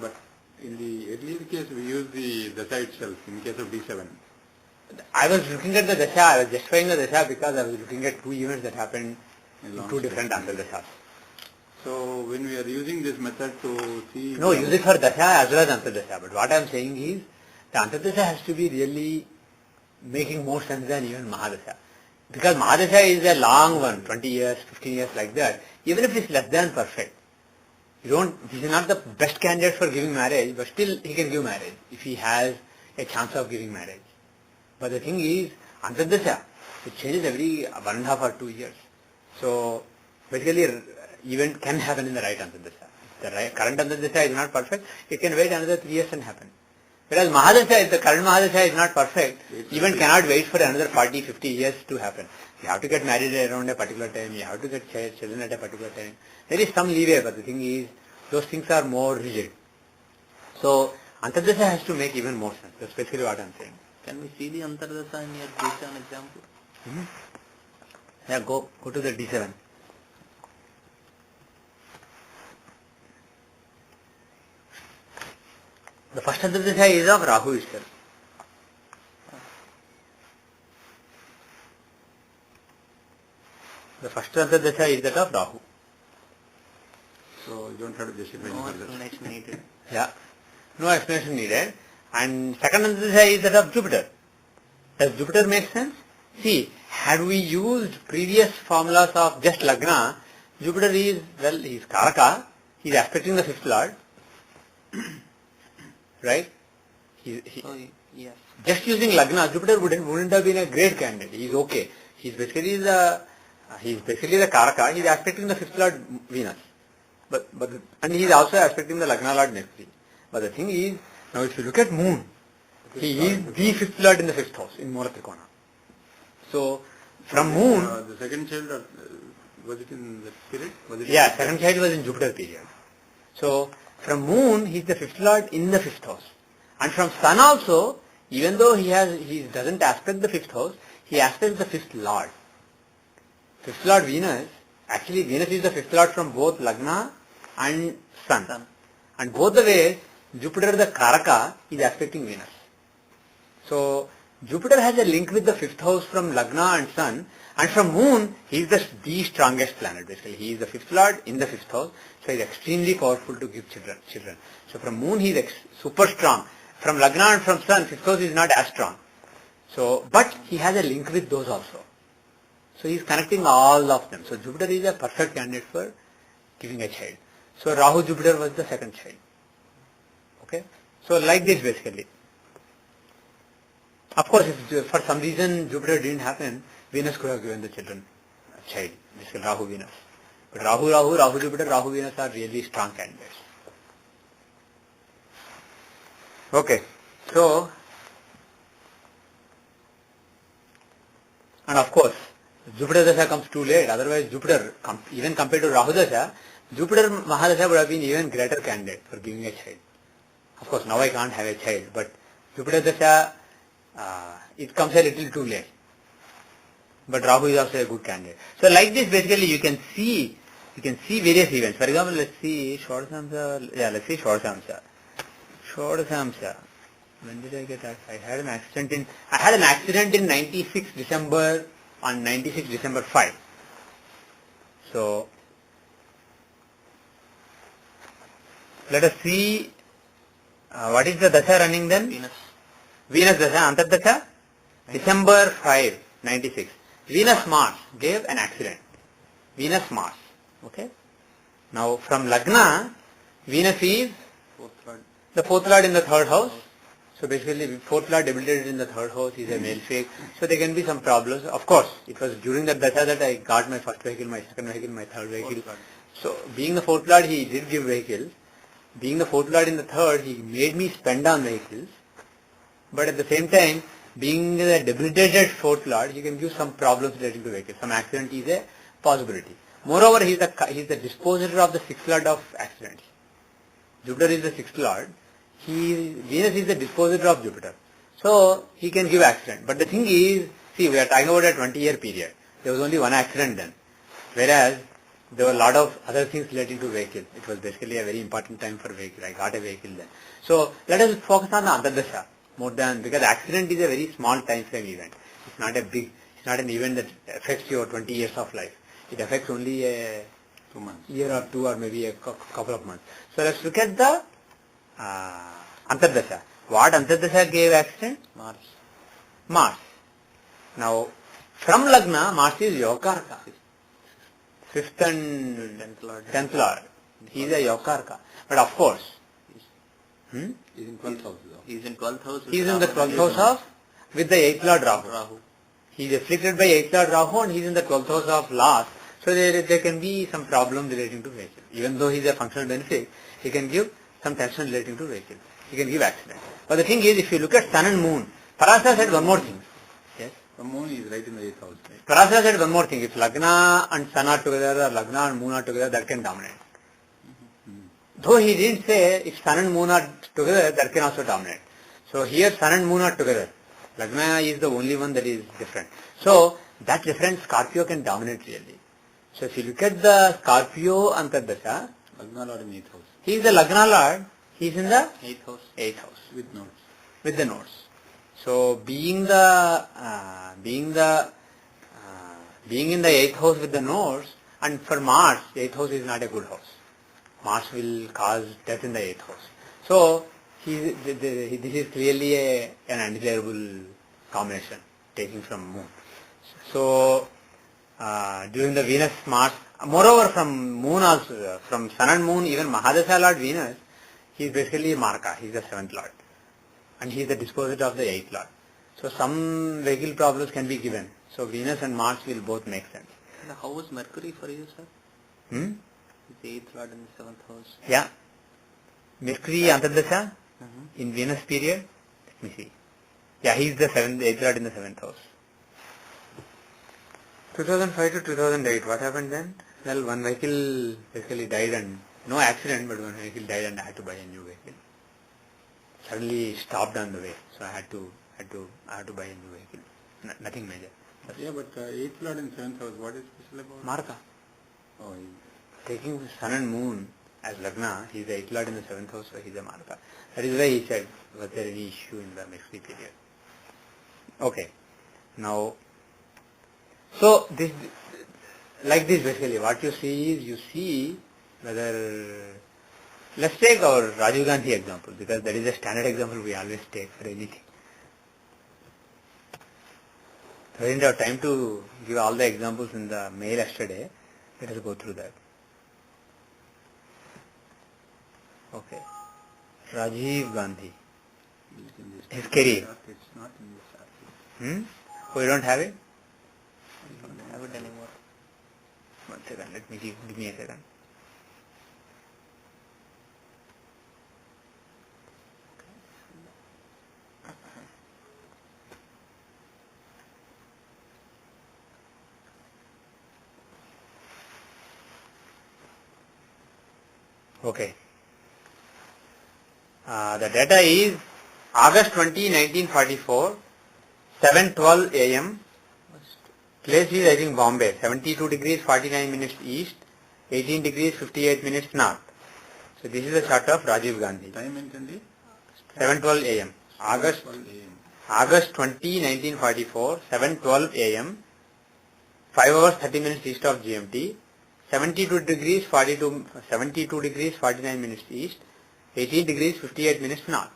but in the earlier case we use the Dasa itself in case of D7. I was looking at the Dasha, I was justifying the Dasha because I was looking at two events that happened in two different Antardashas. So when we are using this method to see... No, use it for Dasha as well as Antardasha. But what I am saying is, the Antardasha has to be really making more sense than even Mahadasha. Because Mahadasha is a long one, 20 years, 15 years like that. Even if it's less than perfect, he is not the best candidate for giving marriage, but still he can give marriage if he has a chance of giving marriage. But the thing is, Antardasha, it changes every 1.5 or 2 years. So basically, event can happen in the right Antardasha. If the current Antardasha is not perfect, it can wait another 3 years and happen. Whereas Mahadasha, if the current Mahadasha is not perfect, event cannot wait for another 40, 50 years to happen. You have to get married around a particular time, you have to get children at a particular time. There is some leeway, but the thing is, those things are more rigid. So, Antardasha has to make even more sense. That's basically what I am saying. Can we see the Antardasha in your D7 example? Yeah, go to the D7. The first Antardasha is of Rahu itself. The first Antardasha is that of Rahu. So you don't have to justify No further. explanation needed. Yeah. No explanation needed. And second Antardasha is that of Jupiter. Does Jupiter make sense? See, had we used previous formulas of just Lagna, Jupiter is, well, he is Karaka, he is aspecting the 5th lord. Right? So, yes. Just using Lagna, Jupiter wouldn't have been a great candidate. He is okay. He is basically the Karaka, he is aspecting the 5th lord Venus. And he is also aspecting the Lagna lord Mercury. But the thing is, now if you look at moon, he is the 5th lord in the 5th house, in Mula Trikona. So, from moon... the second child, was it in the period? Yeah, second child was in Jupiter period. So, from moon, he is the 5th lord in the 5th house. And from Sun also, even though he doesn't aspect the 5th house, he aspects the 5th Lord. 5th Lord Venus, actually Venus is the 5th Lord from both Lagna and Sun. And both the ways, Jupiter the Karaka is aspecting Venus. So, Jupiter has a link with the 5th house from Lagna and Sun, and from Moon, he is the strongest planet basically. He is the 5th Lord in the 5th house, so he is extremely powerful to give children. So from Moon he is super strong. From Lagna and from Sun, 5th house is not as strong. So, but he has a link with those also. So he is connecting all of them. So Jupiter is a perfect candidate for giving a child. So Rahu Jupiter was the second child. Okay? So like this basically. Of course, if for some reason Jupiter didn't happen, Venus could have given the children a child. This is Rahu Venus. But Rahu Jupiter, Rahu Venus are really strong candidates. Okay. So, and of course, Jupiter Dasa comes too late. Otherwise, Jupiter, even compared to Rahu Dasa, Jupiter Mahadasha would have been even greater candidate for giving a child. Of course, now I can't have a child, but Jupiter Dasa, it comes a little too late. But Rahu is also a good candidate. So like this, basically, you can see various events. For example, let's see Shodasamsa. Yeah, let's see Shodasamsa. Shodasamsa. When did I get that? I had an accident in 96 December, on 96 December 5. So, let us see, what is the Dasa running then? Venus Dasa, Antardasa, December 5, 96. Venus Mars gave an accident. Venus Mars. Okay. Now from Lagna, Venus is the 4th Lord in the 3rd house. So basically 4th Lord debilitated in the 3rd house, he is a male fake. So there can be some problems. Of course, it was during that Dasa that I got my first vehicle, my second vehicle, my third vehicle. So being the 4th Lord, he did give vehicles. Being the 4th Lord in the 3rd, he made me spend on vehicles. But at the same time, being the debilitated 4th Lord, he can give some problems relating to vehicles. Some accident is a possibility. Moreover, he is the disposer of the 6th Lord of accidents. Jupiter is the 6th Lord. Venus is the disposer of Jupiter. So, he can give accident. But the thing is, see, we are talking about a 20-year period. There was only one accident then. Whereas, there were a lot of other things relating to vehicle. It was basically a very important time for vehicle. I got a vehicle then. So, let us focus on the Antardasha. More than, because accident is a very small time frame event. It's not an event that affects your 20 years of life. It affects only a 2 months. Year or two or maybe a couple of months. So let's look at the Antardasha. What Antardasha gave accident? Mars. Now, from Lagna, Mars is Yokarka. 5th and 10th Lord. He is a Yokarka. But of course, He's in 12th house. He's in 12th house. He is in the 12th house of, with the 8th Lord Rahu. He is afflicted by 8th Lord Rahu and he is in the 12th house of last. So there can be some problem relating to vehicle. Even though he is a functional benefit, he can give some tension relating to vehicle. He can give accident. But the thing is, if you look at Sun and Moon, Parasara said one more thing. Yes? The moon is right in the 8th house. Right? Parasara said one more thing. If Lagna and Sun are together or Lagna and Moon are together, that can dominate. Though he didn't say if Sun and Moon are together, that can also dominate. So here Sun and Moon are together. Lagna is the only one that is different. So that different Scorpio can dominate really. So if you look at the Scorpio Antardasha, Lagna Lord in 8th house. he is the Lagna Lord, he is in the 8th house. 8th house. With nodes. With the nodes. So being in the 8th house with the nodes, and for Mars, 8th house is not a good house. Mars will cause death in the 8th house. So, this is clearly an undesirable combination taking from Moon. So, during the Venus-Mars, moreover from Moon also, from Sun and Moon, even Mahadasha Lord Venus, he is basically Marka, he is the 7th Lord. And he is the disposer of the 8th Lord. So, some vehicle problems can be given. So, Venus and Mars will both make sense. And how was Mercury for you, sir? The 8th Lord in the 7th house. Yeah. Mercury Antardasha in Venus period. Let me see. Yeah, he is the 8th Lord in the 7th house. 2005 to 2008, what happened then? Well, one vehicle basically died and, no accident, but one vehicle died and I had to buy a new vehicle. suddenly stopped on the way. So I had to buy a new vehicle. Nothing major. Yeah, but 8th Lord in 7th house, what is special about? Marka. Oh, Taking Sun and Moon as Lagna, he is the 8th Lord in the 7th house, so he is a Marka. That is why he said, was there any issue in the Mexi period? Okay. Now, so this, like this basically, what you see is, you see whether, let's take our Rajiv Gandhi example, because that is a standard example we always take for anything. I didn't have time to give all the examples in the mail yesterday. Let us go through that. Okay. Rajiv Gandhi. His career. it's not in this chart. Oh, you don't have it? I don't have it anymore. 1 second. Let me give me a second. Okay. The data is August 20, 1944, 7:12 a.m. Place is, I think, Bombay, 72 degrees 49 minutes east, 18 degrees 58 minutes north. So this is the chart of Rajiv Gandhi. Time entandi? 7:12 a.m. August 12 a.m. August 20, 1944, 7:12 a.m. 5 hours 30 minutes east of GMT, 72 degrees 49 minutes east, 18 degrees 58 minutes north.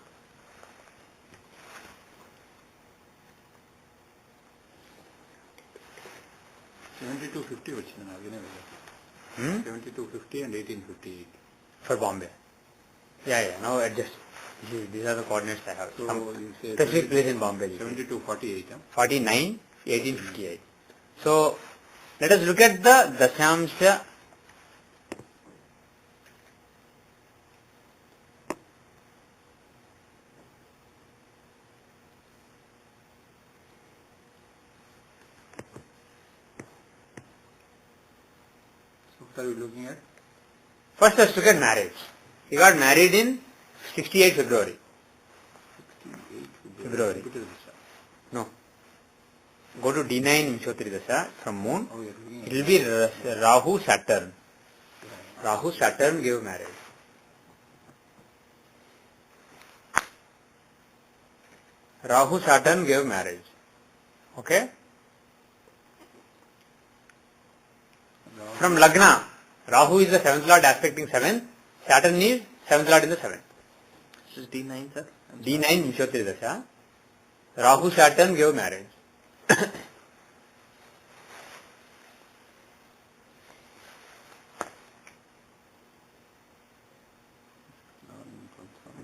$72.50 వచ్చింది నాకు వినలేదు. 72.50 and 18.58. For Bombay. Yeah, now adjust. These are the coordinates I have. So you say Specific place in Bombay. 72.48. 49, 1858. So let us look at the Dasyamsha. So what are we looking at? First let's look at marriage. He got married in 68 February. 68 February. Repeat this. No. Go to D9 Vimshotri Dasa from moon. Oh, you're looking It will be Rahu Saturn. Rahu Saturn gave marriage. Rahu Saturn gave marriage. Okay? From Lagna, Rahu is the 7th lord aspecting 7th, Saturn is 7th lord in the 7th. This is D9, sir. D9 Vimshotri Dasa. Rahu Saturn gave marriage.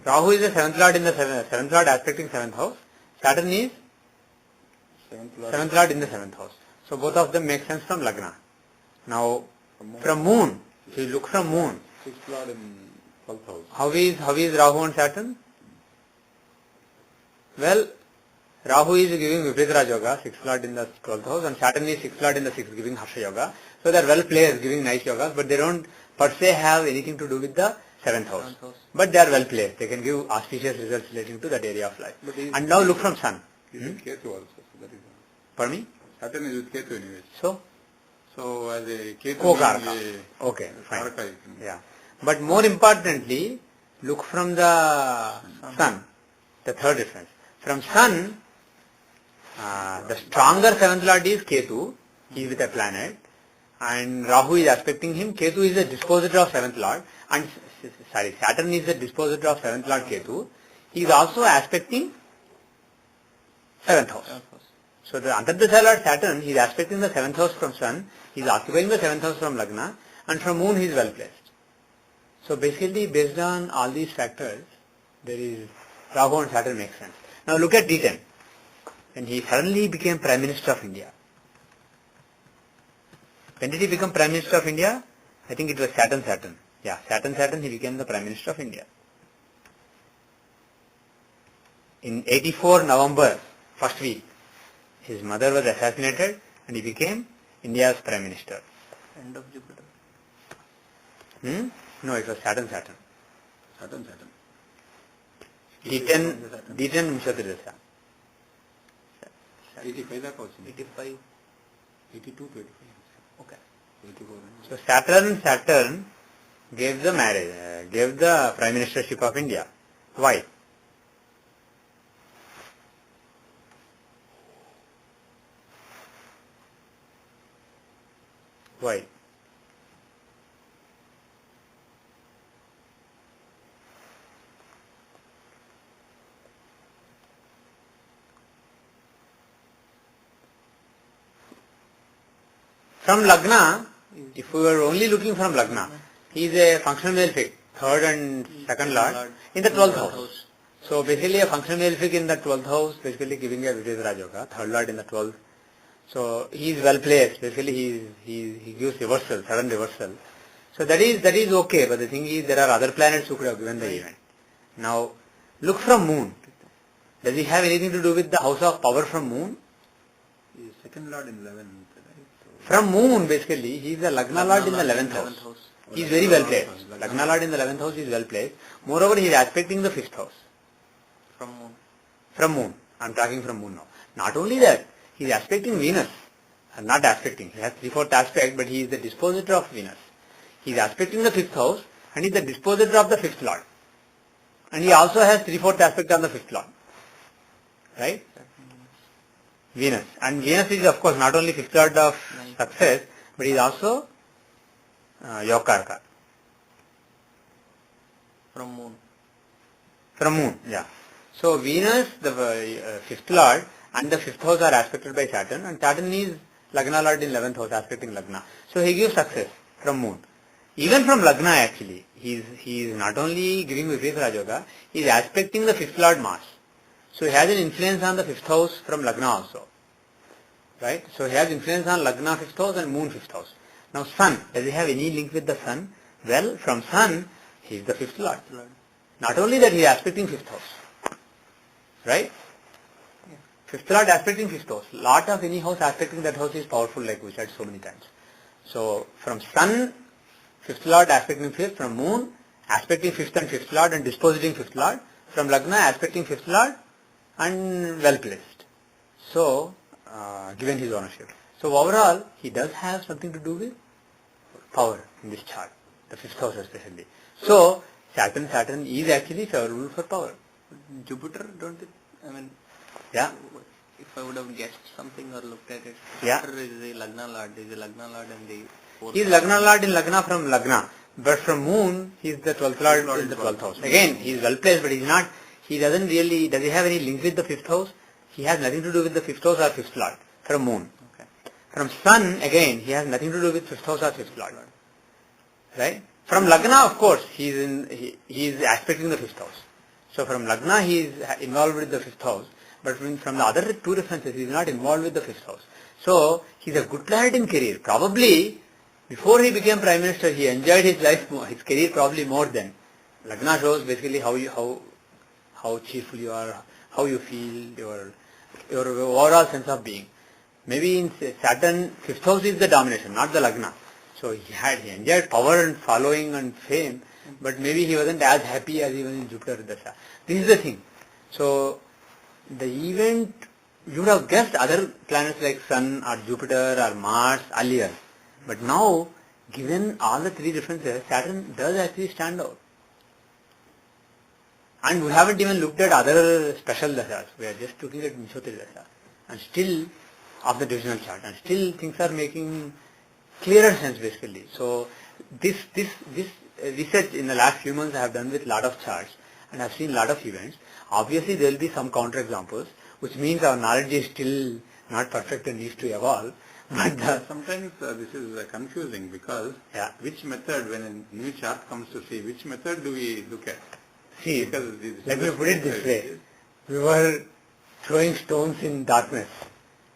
Rahu is the 7th lord in the 7th lord aspecting 7th house. Saturn is 7th lord in the 7th house. So both of them make sense from Lagna. Now from moon, if you look from moon, 6th Lord in 12th house. how is Rahu and Saturn? Well, Rahu is giving Vipritra Yoga, 6th lord in the 12th house, and Saturn is 6th lord in the 6th, giving Harsha Yoga. So they are well placed, giving nice yogas, but they don't per se have anything to do with the 7th house. But they are well placed. They can give auspicious results relating to that area of life. And now look from Sun. He's with Ketu also. So that is Pardon me? Saturn is with Ketu anyways. So? So as a Ketu Co-Karaka. being Okay, fine. Karaka, you can- Yeah. But more importantly, look from the Sun. The third difference. From Sun, the stronger 7th lord is Ketu. He is with a planet. And Rahu is aspecting him. Ketu is the dispositor of 7th lord. And Saturn is the dispositor of 7th lord Ketu. He is also aspecting 7th house. So the Antardasha lord Saturn, he is aspecting the 7th house from Sun. He is occupying the 7th house from Lagna. And from Moon he is well placed. So basically based on all these factors, there is Rahu and Saturn make sense. Now look at D10. When he suddenly became Prime Minister of India. When did he become Prime Minister of India? I think it was Saturn. Yeah, Saturn, he became the Prime Minister of India. In 84 November, first week, his mother was assassinated and he became India's Prime Minister. End of Jupiter. No, it was Saturn. Saturn. D10 Vimshati Dasa. 85 దాకా వచ్చింది. 85. 82 to 85. Okay. 84. So Saturn gave the marriage, gave the Prime Ministership of India. Why? Why? From Lagna, if we were only looking from Lagna, he is a functional male fig, third and second lord in the 12th house. So basically a functional male fig in the 12th house, basically giving a Vijay Rajoga, third lord in the 12th. So he is well placed. Basically he gives reversal, sudden reversal. So that is okay, but the thing is there are other planets who could have given the event. Now look from moon. Does he have anything to do with the house of power from moon? He is second lord in 11th, right? So From moon, basically, he is a Lagna Lord in the 11th house. He is very well placed. Lagna Lord in the 11th house is well placed. Moreover, he is aspecting the 5th house. From moon. From moon. I am talking from moon now. Not only that, he is aspecting Venus. Not aspecting. He has 3/4 aspect, but he is the dispositor of Venus. He is aspecting the 5th house and he is the dispositor of the 5th lord. And he also has 3/4 aspect on the 5th lord. Right? Venus. And Venus is of course not only 5th lord of success, but he is also Yokarka. From moon. From moon, yeah. So Venus, the 5th lord, and the 5th house are aspected by Saturn, and Saturn is Lagna lord in 11th house, aspecting Lagna. So he gives success from moon. Even from Lagna actually, he is not only giving Vipreet Rajoga, he is aspecting the 5th lord Mars. So he has an influence on the 5th house from Lagna also. Right? So he has influence on Lagna 5th house and moon 5th house. Now Sun, does he have any link with the Sun? Well, from Sun, he is the 5th lord. Not only that, he is aspecting 5th house. Right? 5th lord aspecting 5th house. Lot of any house aspecting that house is powerful, like we said so many times. So from Sun, 5th lord aspecting 5th, from moon aspecting 5th and 5th lord and dispositing 5th lord, from Lagna aspecting 5th lord and well placed. So, given his ownership. So overall, he does have something to do with power in this chart, the 5th house especially. So, Saturn is actually favorable for power. Jupiter, don't it? I mean, Yeah. if I would have guessed something or looked at it, Yeah. Jupiter is the Lagna Lord, is the Lagna Lord and the 4th. He is Lagna Lord in Lagna from Lagna. But from moon, he is the 12th Lord in the 12th house. Again, he is well placed, but he is not, he doesn't really, does he have any link with the 5th house? He has nothing to do with the 5th house or 5th Lord from moon. Okay. From Sun, again, he has nothing to do with 5th house or 5th Lord. Right? From Lagna, of course, he is aspecting the 5th house. So from Lagna, he is involved with the 5th house. But from the other two references, he is not involved with the 5th house. So, he is a good planet in career. Probably, before he became Prime Minister, he enjoyed his life, his career probably more than. Lagna shows basically how cheerful you are, how you feel, your overall sense of being. Maybe in Saturn, 5th house is the domination, not the Lagna. So he enjoyed power and following and fame, but maybe he wasn't as happy as even in Jupiter Dasa. This is the thing. So the event, you would have guessed other planets like Sun or Jupiter or Mars earlier. But now, given all the three differences, Saturn does actually stand out. And we haven't even looked at other special dasas. We are just looking at Vimshati Dasa. And still, of the divisional chart. And still things are making clearer sense basically. So, this research in the last few months I have done with lot of charts. And I have seen lot of events. Obviously, there will be some counter examples, which means our knowledge is still not perfect and needs to evolve. But sometimes this is confusing because Yeah. which method, when a new chart comes to see, which method do we look at? see, Because let me put it this way. We were throwing stones in darkness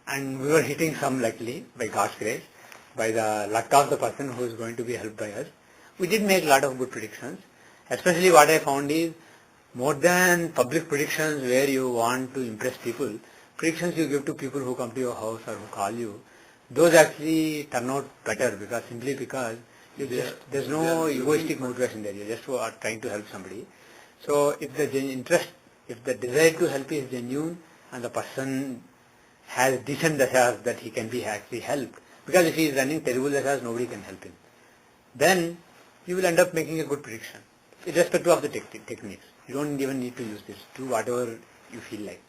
and we were hitting some luckily by God's grace, by the luck of the person who is going to be helped by us. We did make a lot of good predictions. Especially what I found is more than public predictions where you want to impress people, predictions you give to people who come to your house or who call you, those actually turn out better simply because there's no egoistic motivation there. You just are trying to help somebody. So if the interest If the desire to help is genuine and the person has decent dasas that he can be actually helped, because if he is running terrible dasas, nobody can help him, then you will end up making a good prediction, irrespective of the techniques. You don't even need to use this. Do whatever you feel like.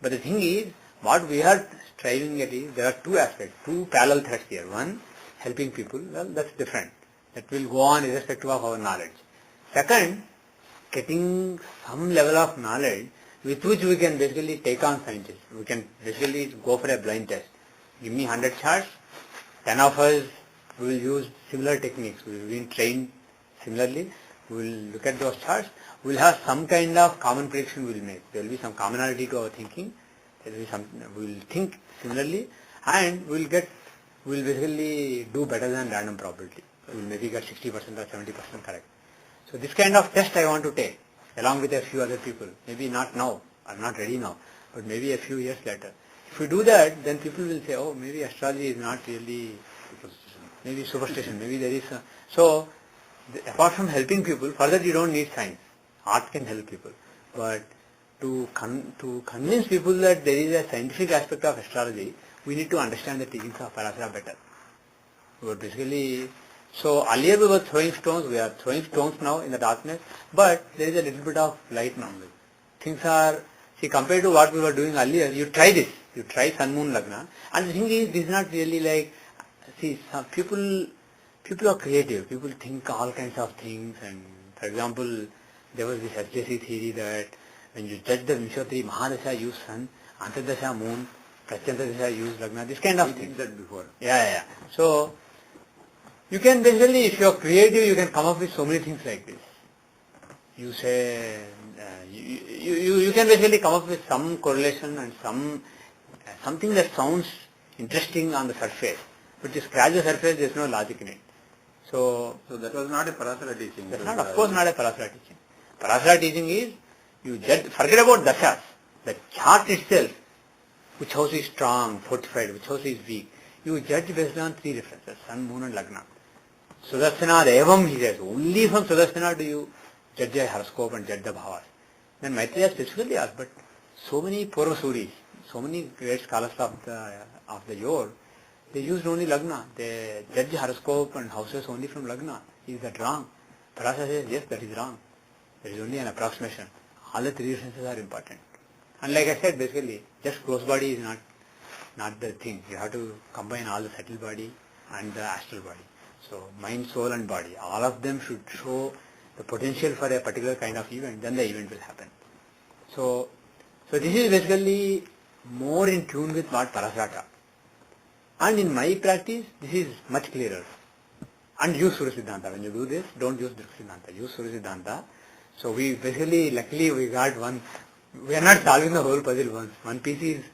But the thing is, what we are striving at is, there are two aspects, two parallel threads here. One, helping people, well, that's different. That will go on irrespective of our knowledge. Second, getting some level of knowledge with which we can basically take on scientists. We can basically go for a blind test. Give me 100 charts, 10 of us will use similar techniques. We will be trained similarly. We will look at those charts. We will have some kind of common prediction we will make. There will be some commonality to our thinking. There will be some, we will think similarly, and we will basically do better than random probability. We will maybe get 60% or 70% correct. So this kind of test I want to take along with a few other people. Maybe not now, I'm not ready now, but maybe a few years later. If we do that, then people will say, oh, maybe astrology is not really maybe superstition, maybe there is a... So, apart from helping people, further you don't need science. Art can help people. But to convince people that there is a scientific aspect of astrology, we need to understand the teachings of Parasara better. But basically, so earlier we were throwing stones, we are throwing stones now in the darkness, but there is a little bit of light now. Things are, see, compared to what we were doing earlier, you try this, you try Sun Moon Lagna, and the thing is, this is not really like, see, some people are creative, people think all kinds of things, and for example, there was this SJC theory that when you judge the Vimshatri, Mahadasha use Sun, Antardasha Moon, Pratyantadasha use Lagna, this kind of thing. that before. Yeah. So, you can basically, if you are creative, you can come up with so many things like this. You say, you can basically come up with some correlation and something that sounds interesting on the surface, but you scratch the surface, there is no logic in it. So that was not a Parasara teaching. That's not, of course, not a Parasara teaching. Parasara teaching is, you judge, forget about dasas. The chart itself, which house is strong, fortified, which house is weak. You judge based on three differences, Sun, Moon and Lagna. Sudarsana Evam, he says, only from Sudarsana do you judge a horoscope and judge the bhavas. Then Maitreya specifically asked, but so many Purvasuris, so many great scholars of the Yor, they used only Lagna. They judge horoscope and houses only from Lagna. Is that wrong? Parasara says, yes, that is wrong. There is only an approximation. All the three differences are important. And like I said, basically, just gross body is not the thing. You have to combine all the subtle body and the astral body. So, mind, soul and body, all of them should show the potential for a particular kind of event, then the event will happen. So this is basically more in tune with what Parasara taught. And in my practice, this is much clearer. And use Surya Siddhanta. When you do this, don't use Druk Siddhanta. Use Surya Siddhanta. So we basically, luckily we got one, we are not solving the whole puzzle once. One piece is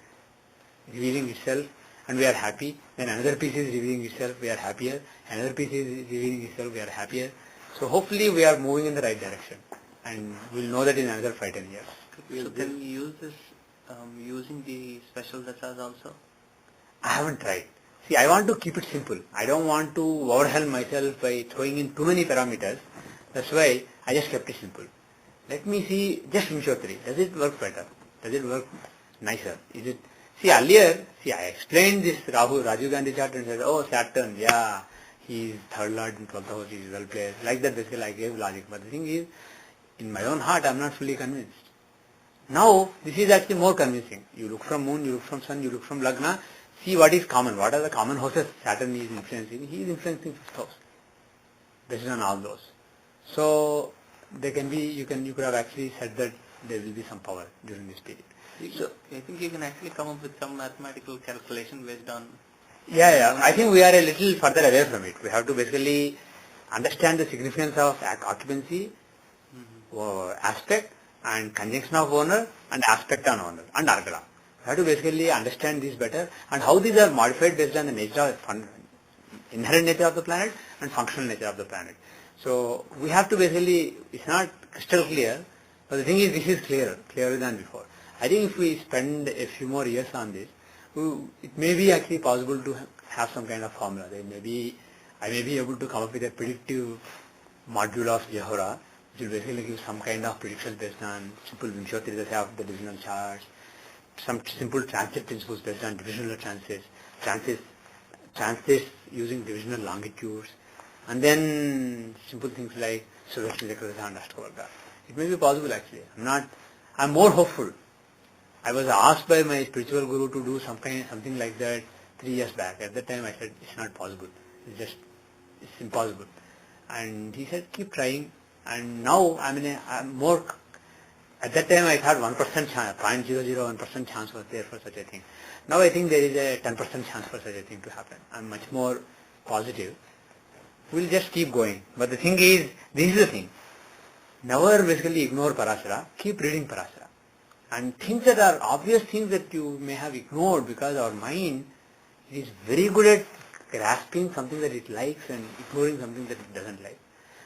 revealing itself and we are happy. Then another piece is revealing itself, we are happier. Another piece is revealing itself, we are happier. So hopefully we are moving in the right direction. And we will know that in another 5-10 years. So can we use this using the special dasas also? I haven't tried. See, I want to keep it simple. I don't want to overwhelm myself by throwing in too many parameters. That's why I just kept it simple. Let me see just Vimshatri. Does it work better? Does it work nicer? Is it? See, earlier, I explained this Rajiv Gandhi chart and said, oh, Saturn, yeah, he is third lord in 12th house, he is well placed. Like that, basically, I gave logic. But the thing is, in my own heart, I am not fully convinced. Now, this is actually more convincing. You look from moon, you look from sun, you look from Lagna, see what is common. What are the common houses Saturn is influencing? He is influencing 5th house. Based on all those. So, there can be, you could have actually said that there will be some power during this period. So, I think you can actually come up with some mathematical calculation based on... Yeah. I think we are a little further away from it. We have to basically understand the significance of occupancy, aspect, and conjunction of owner, and aspect on owner, and Argala. We have to basically understand these better, and how these are modified based on the nature of inherent nature of the planet and functional nature of the planet. So, we have to basically, it's not crystal clear, but the thing is, this is clearer than before. I think if we spend a few more years on this, it may be actually possible to have some kind of formula. I may be able to come up with a predictive module of Jahora, which will basically give some kind of prediction based on simple Vimshotri Dasa of the divisional charts, some simple transit principles based on divisional transits using divisional longitudes, and then simple things like Sudarshan Chakrasa and Ashtavarga. It may be possible actually. I'm more hopeful. I was asked by my spiritual guru to do something like that 3 years back. At that time I said, it's not possible. It's impossible. And he said, keep trying. And now I'm more. At that time I thought 1% chance, 0.001% chance was there for such a thing. Now I think there is a 10% chance for such a thing to happen. I'm much more positive. We'll just keep going. But the thing is, this is the thing. Never basically ignore Parasara. Keep reading Parasara. And things that are obvious things that you may have ignored because our mind is very good at grasping something that it likes and ignoring something that it doesn't like.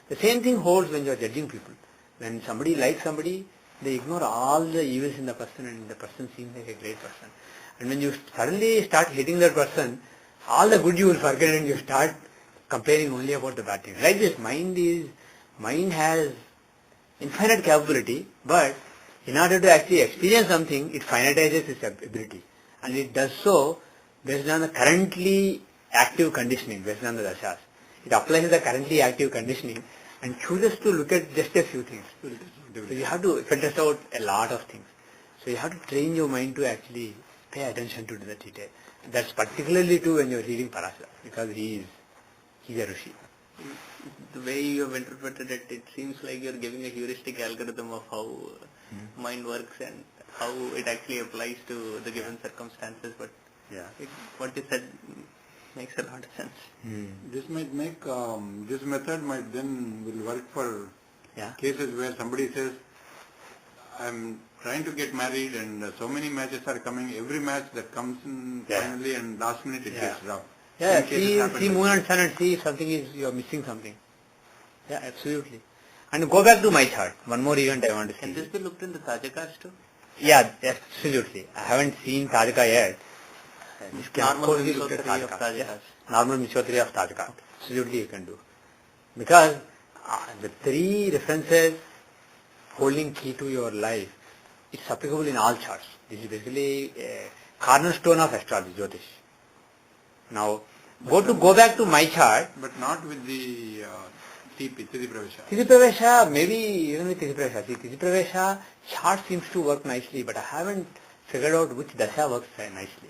The same thing holds when you are judging people. When somebody likes somebody, they ignore all the evils in the person and the person seems like a great person. And when you suddenly start hating that person, all the good you will forget and you start comparing only about the bad things. Like this, mind has infinite capability, but in order to actually experience something, it finitizes its ability. And it does so based on the currently active conditioning, based on the dasas. It applies the currently active conditioning and chooses to look at just a few things. So you have to filter out a lot of things. So you have to train your mind to actually pay attention to the detail. That's particularly true when you're reading Parasara, because he is a Rishi. The way you have interpreted it, it seems like you're giving a heuristic algorithm of how mind works and how it actually applies to the given circumstances. But what you said makes a lot of sense. This might make, this method might then will work for cases where somebody says, I'm trying to get married and so many matches are coming, every match that comes in finally and last minute it gets dropped. Yeah, see moon and sun and see if something is, you're missing something. Yeah, absolutely. And go back to my chart. One more event I want to see. Can this be looked in the Tajakas too? Yeah, absolutely. I haven't seen Tajaka yet. Normal Mishotri of Tajakas. Yeah. Normal Mishotri of Tajaka. Absolutely you can do. Because the three references holding key to your life, it's applicable in all charts. This is basically a cornerstone of astrology, Jyotish. Now, go back to my chart. But not with the Tithi Pravesha. Tithi Pravesha, maybe even with Tithi Pravesha. See, Tithi Pravesha chart seems to work nicely, but I haven't figured out which Dasa works nicely.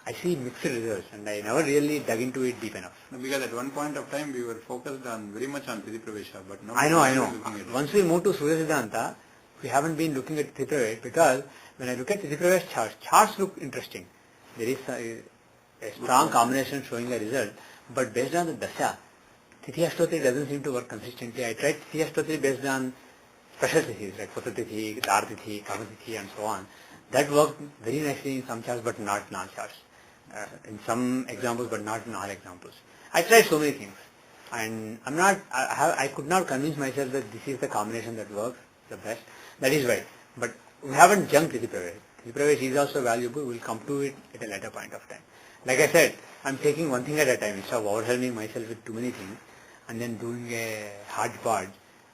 I see mixed results and I never really dug into it deep enough. No, because at one point of time we were focused on very much on Tithi Pravesha, but now I know. Once we moved to Surya Siddhanta, we haven't been looking at Tithi Pravesh because when I look at Tithi Pravesh charts look interesting. There is a strong combination showing a result, but based on the Dasa, Tithi Ashtotri doesn't seem to work consistently. I tried Tithi Ashtotri based on special Tithis like Putra Tithi, Dar Tithi, Kama Tithi and so on. That worked very nicely in some charts but not in all charts. In some examples but not in all examples. I tried so many things and I could not convince myself that this is the combination that works the best. That is why. But we haven't jumped Tithi Pravesh. Tithi Pravesh is also valuable. We'll come to it at a later point of time. Like I said, I'm taking one thing at a time instead of overwhelming myself with too many things and then doing a hodgepodge.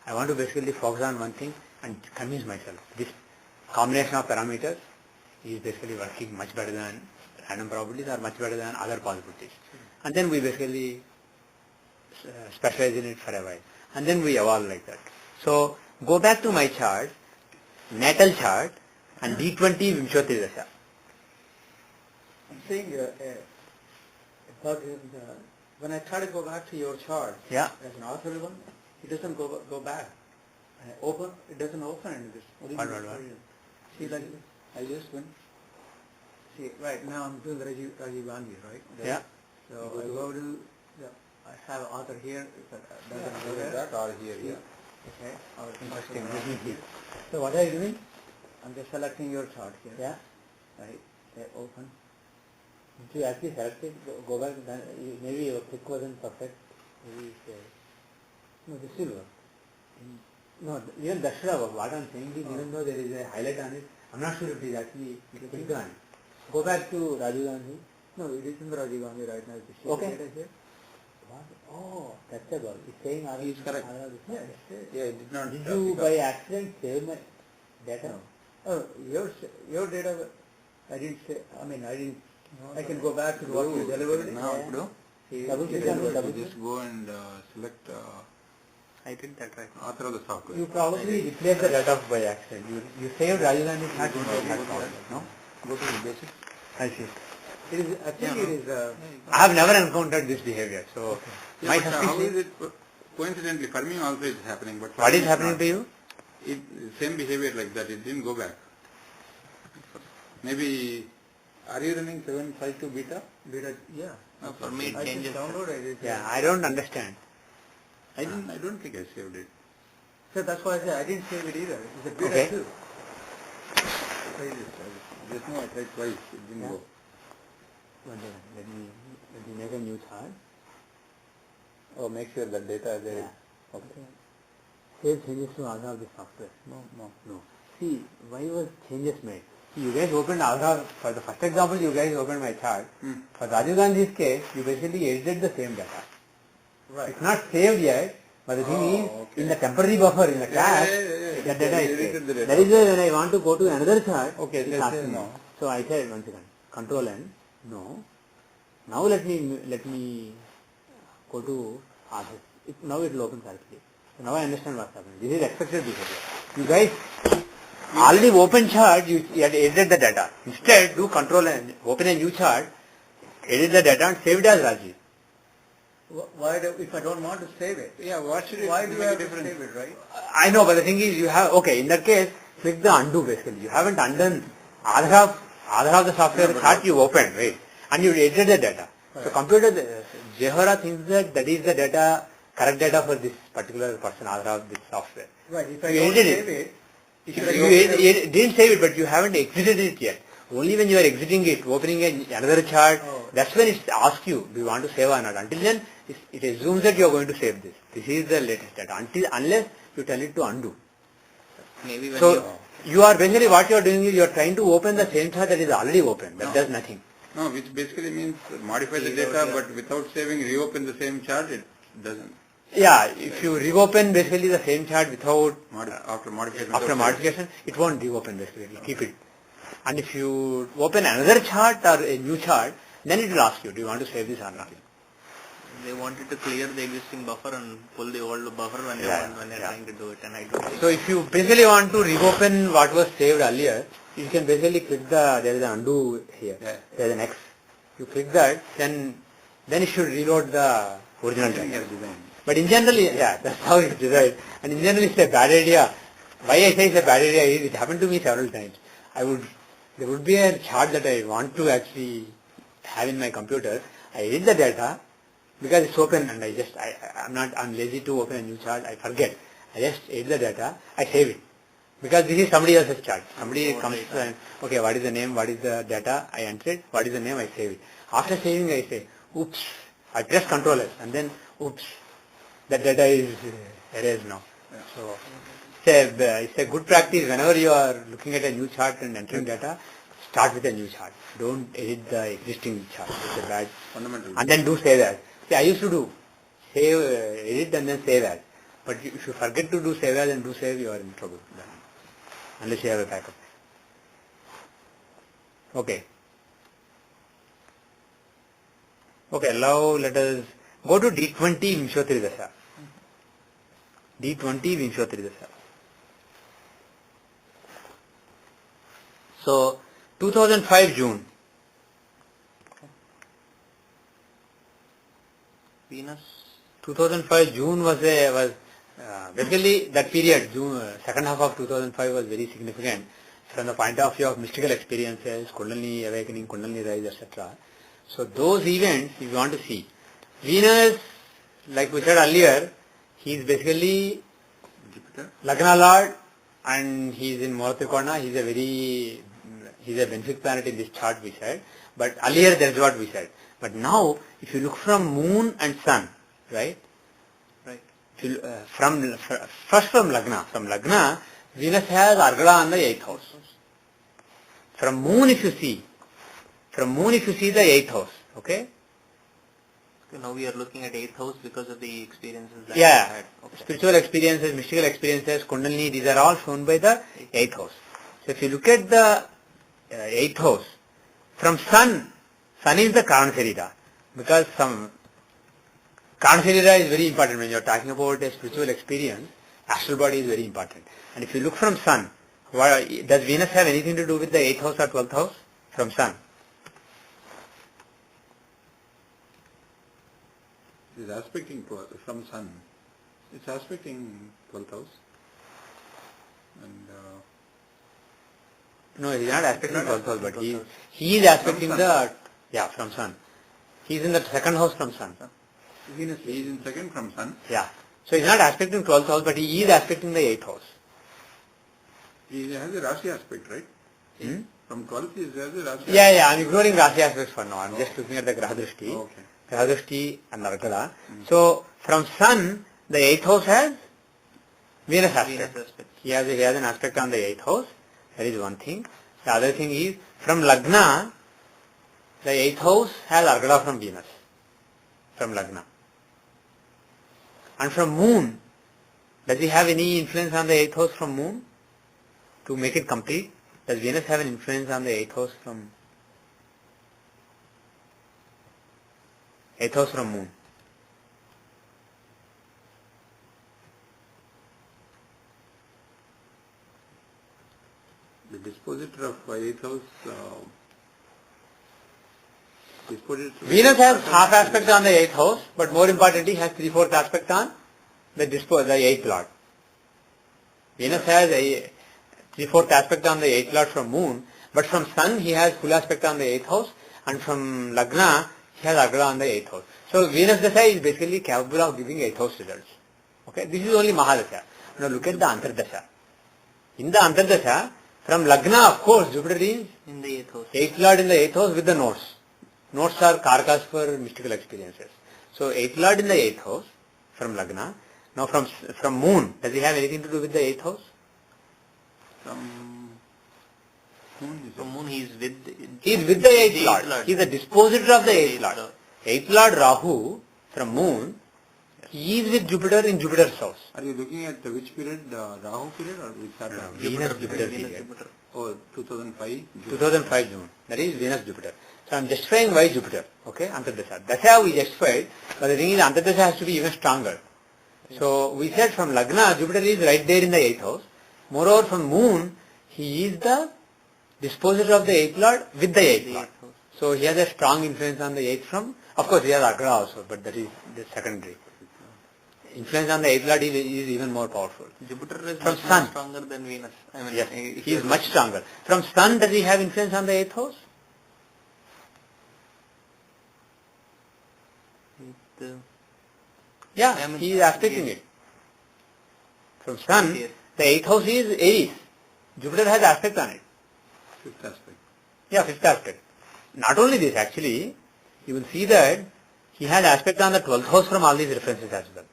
I want to basically focus on one thing and convince myself. This combination of parameters is basically working much better than random probabilities or much better than other possibilities. And then we basically specialize in it for a while. And then we evolve like that. So go back to my chart, natal chart and D20 Vimshotri Dasa. I'm saying, when I try to go back to your chart, as an author one, it doesn't go back. It doesn't open in this. What? See, like, I just went. See, right now I'm doing the Rajiv Gandhi, right? Yeah. So I go to, I have author here. Doesn't go there. That or here, Okay. Interesting. Let me see. So what are you doing? I'm just selecting your chart here. Yeah. Right. Okay, open. If you actually select it, go back, then maybe your click wasn't perfect. Maybe no, this will work. No, even that should have worked. What I'm saying is, even though there is a highlight on it, I'm not sure if it is actually clicked on it. Go back to Rajiv Gandhi. No, it is in the Rajiv Gandhi right now. Okay. Here. Oh, that's the ball. He's saying He is correct. Yeah, it did not. Did you by accident save my data? No. Oh, your data, I didn't say, I didn't, I can go back to what you delivered. No, Double click on it, double you just go and select I did that right. author of the software. You probably replaced the data by accident. You saved Rajiv Gandhi's hat in the hat column, no? Go to the basics. I see. It is, I think it is, I have never encountered this behavior, so Yeah, my but how suspicion. is it, coincidentally, for me also it is happening. But for What me is it's happening not. to you? Same behavior like that, it didn't go back. Maybe, are you running 752 beta? beta, yeah. No, for me it I changes. just downloaded it. Yeah, I don't understand. I don't think I saved it. So that's why I said I didn't save it either. It's a beta Okay. too. Try this. Just now I tried twice, it didn't Yeah. go. One second, let me make a new chart. Oh, make sure that data is there. Yeah. Okay. Save changes to Aadhaar of the software. No. See, why was changes made? See, you guys opened Aadhaar, for the first example you guys opened my chart. For Rajiv Gandhi's case, you basically edited the same data. Right. It's not saved yet, but the thing is, okay. in the temporary buffer, in the cache, Yeah. that data is Edited saved. the data. That is why when I want to go to another chart, Okay, it's let's say asking me. no. So I said, one second, Control N, no. Now let me go to Aadhaar. Now it will open correctly. So now I understand what's happening. This is expected behavior. You guys already open chart, you had edited the data. Instead, do Control N, open a new chart, edit the data and save it as Rajiv. Why do, if I don't want to save it? Yeah, what should it Why do make you a have to difference? save it, right? I know, but the thing is, you have, okay, in that case, click the undo basically. You haven't undone Aadhaar of the software chart you opened, right? And you edited the data. So Right. computer, Jehora thinks that is the data, correct data for this particular person, Aadhaar of this software. Right, if I You don't edited save it, it You, should you, have didn't save it, but you haven't exited it yet. Only when you are exiting it, opening another chart, Oh. that's when it asks you, do you want to save or not. Until then, it assumes that you are going to save this. This is the latest data. Unless you tell it to undo. Maybe when So, you are basically what you are doing is you are trying to open the same chart that is already open. That does nothing. No, which basically means modify the data, but without saving, reopen the same chart, it doesn't. Yeah, if you reopen basically the same chart without, After modification. after without modification, it won't reopen basically. It will keep it. And if you open another chart or a new chart, then it will ask you, do you want to save this or not? they wanted to clear the existing buffer and pull the old buffer when they're trying to do it, and I don't think So if you basically want to reopen what was saved earlier, you can basically click there is an undo here, there is an X. You click that, then it should reload the original data. But in general, that's how it's designed. And in general, it's a bad idea. Why I say it's a bad idea is it happened to me several times. There would be a chart that I want to actually have in my computer. I edit the data because it's open and I'm lazy to open a new chart. I forget. I just edit the data. I save it. Because this is somebody else's chart. Somebody comes and, okay, what is the name, what is the data, I enter it, what is the name, I save it. After saving, I say, oops, I press Ctrl S and then, oops, that data is erased now. So, it's a good practice. Whenever you are looking at a new chart and entering data, start with a new chart. Don't edit the existing chart. It's a bad fundamental. And then do save as. See, I used to do save, edit and then save as. But if you forget to do save as and do save, you are in trouble. Unless you have a backup. Okay. Okay, now let us go to D20 Vimshotri Dasa. D20 Vimshotri Dasa. So, 2005 June. Venus. 2005 June was basically that period, June, second half of 2005 was very significant from the point of view of mystical experiences, Kundalini awakening, Kundalini rise, etc. So those events, if you want to see, Venus, like we said earlier, he is basically Jupiter. Lagna Lord and he is in Moratrikona, he is a benefic planet in this chart we said, but earlier that is what we said. But now, if you look from Moon and Sun, right? First from Lagna, Venus has Argala on the 8th house. From Moon if you see the 8th house, okay? So now we are looking at 8th house because of the experiences that Yeah, we had. Okay. spiritual experiences, mystical experiences, Kundalini, these are all shown by the 8th house. So if you look at the 8th house, from Sun is the Karana Sharira, because Karana Sharira is very important when you are talking about a spiritual experience. Astral body is very important. And if you look from Sun, does Venus have anything to do with the 8th house or 12th house? From Sun. It is aspecting from Sun. It's aspecting 12th house. And no, he is not aspecting 12th house, but he is aspecting from Sun. He is in the second house from Sun. Venus, he is in second from Sun. Yeah. So he is not aspecting 12th house, but he is aspecting the 8th house. He has a Rashi aspect, right? From 12th he has a Rashi aspect. Yeah, I'm ignoring Rashi aspects for now. I'm just looking at the Graha Drishti. Okay. Graha Drishti and Argala. So from Sun, the 8th house has Venus aspect. He has an aspect on the 8th house. That is one thing. The other thing is, from Lagna, the 8th house has Argala from Venus. From Lagna. And from Moon, does he have any influence on the 8th house from Moon? To make it complete, does Venus have an influence on the 8th house from Moon? The dispositor of 8th house. Venus has half aspect on the 8th house, but more importantly has 3/4 aspect on the 8th lord. Venus has a 3/4 aspect on the 8th lord from Moon, but from Sun he has full aspect on the 8th house, and from Lagna he has Argala on the 8th house. So Venus Dasa is basically capable of giving 8th house results. Okay, this is only Mahadasha. Now look at the Antardasha. In the Antardasha, from Lagna, of course, Jupiter is in the 8th house. 8th lord in the 8th house with the nodes. Nodes are karakas for mystical experiences. So 8th lord in the 8th house from Lagna. Now from Moon, does he have anything to do with the 8th house? From Moon he is with the 8th lord. He is the dispositor of the 8th lord. 8th lord Rahu from Moon, he is with Jupiter in Jupiter's house. Are you looking at which period, the Rahu period or which are Venus Jupiter period. Oh, 2005? June. 2005 June. That is Venus Jupiter. So I am justifying why Jupiter. Okay, Antardasha. That's how we justified. But the thing is, Antardasha has to be even stronger. So we said from Lagna, Jupiter is right there in the 8th house. Moreover, from Moon, he is the dispositor of the 8th lord with the 8th lord. So he has a strong influence on the 8th from, of course he has Agra also, but that is the secondary. Influence on the 8th lord is even more powerful. Jupiter is from much Sun. more stronger than Venus. I mean, yes, he is much stronger. From Sun, does he have influence on the 8th house? Yeah, I mean, he is aspecting it. From Sun, the 8th house is Aries. Jupiter has aspect on it. Fifth aspect. Yeah, fifth aspect. Not only this, actually, you will see that he has aspect on the 12th house from all these references as well.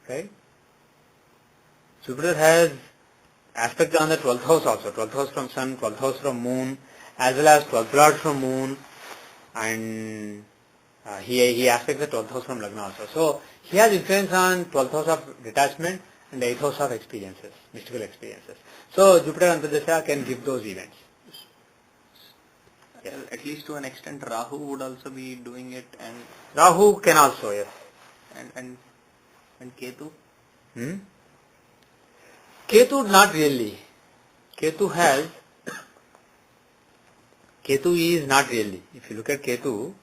Right? Jupiter has aspect on the 12th house also. 12th house from Sun, 12th house from Moon, as well as 12th lord from Moon, and he aspects the 12th house from Lagna also. So he has influence on 12th house of detachment and 8th house of experiences, mystical experiences. So Jupiter Antardasha can give those events. Yes. At least to an extent, Rahu would also be doing it, and Rahu can also, yes. And Ketu? Ketu not really. Ketu is not really. If you look at Ketu,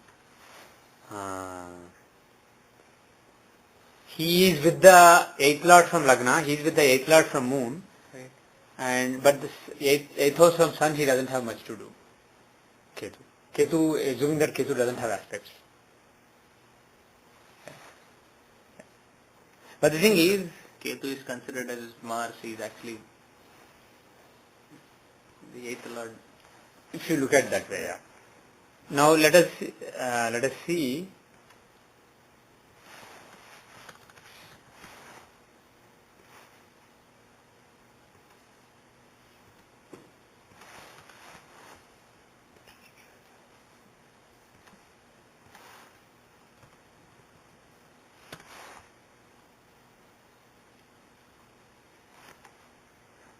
he is with the 8th lord from Lagna, he is with the 8th lord from Moon, right. But the 8th house from Sun, he doesn't have much to do. Ketu, assuming that Ketu doesn't have aspects. But the thing is, Ketu is considered as Mars, he is actually the 8th lord. If you look at that way, yeah. Now let us see.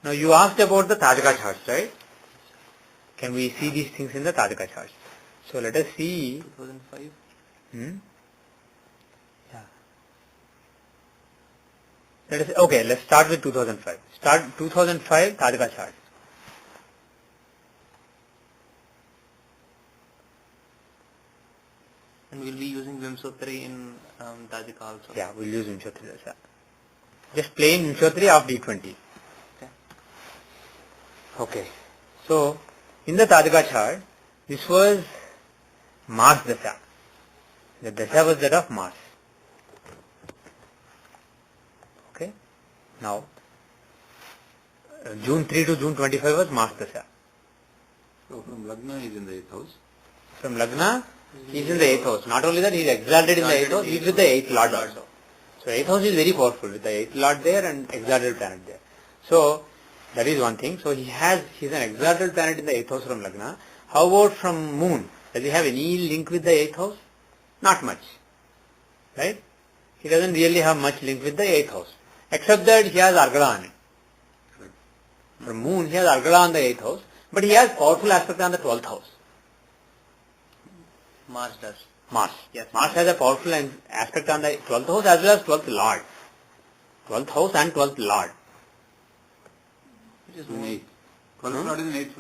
Now you asked about the Tajaka charts, right? Can we see these things in the Tajaka charts? So let us see. 2005. Yeah. Let's start with 2005. Start 2005 Tajaka chart. And we'll be using Vimsotri in Tajika also. Yeah, we'll use Vimsotri Dasa. Just plain Vimsotri of D20. Okay. So, in the Tajaka chart, this was Mars Dasa. The Dasa was that of Mars. Okay. Now, June 3 to June 25 was Mars Dasa. So from Lagna he is in the 8th house. From Lagna, he is in the 8th house. Not only that, he is exalted in the 8th house, he is with the 8th Lord also. So 8th house is very powerful with the 8th Lord there and exalted planet there. So that is one thing. So he is an exalted planet in the 8th house from Lagna. How about from Moon? Does he have any link with the 8th house? Not much. Right? He doesn't really have much link with the 8th house. Except that he has Argala on it. From Moon he has Argala on the 8th house. But he has powerful aspect on the 12th house. Mars does. Mars. Yes. Mars has a powerful aspect on the 12th house as well as 12th Lord. 12th house and 12th Lord. Which is Moon 8th. 12th Lord is in 8th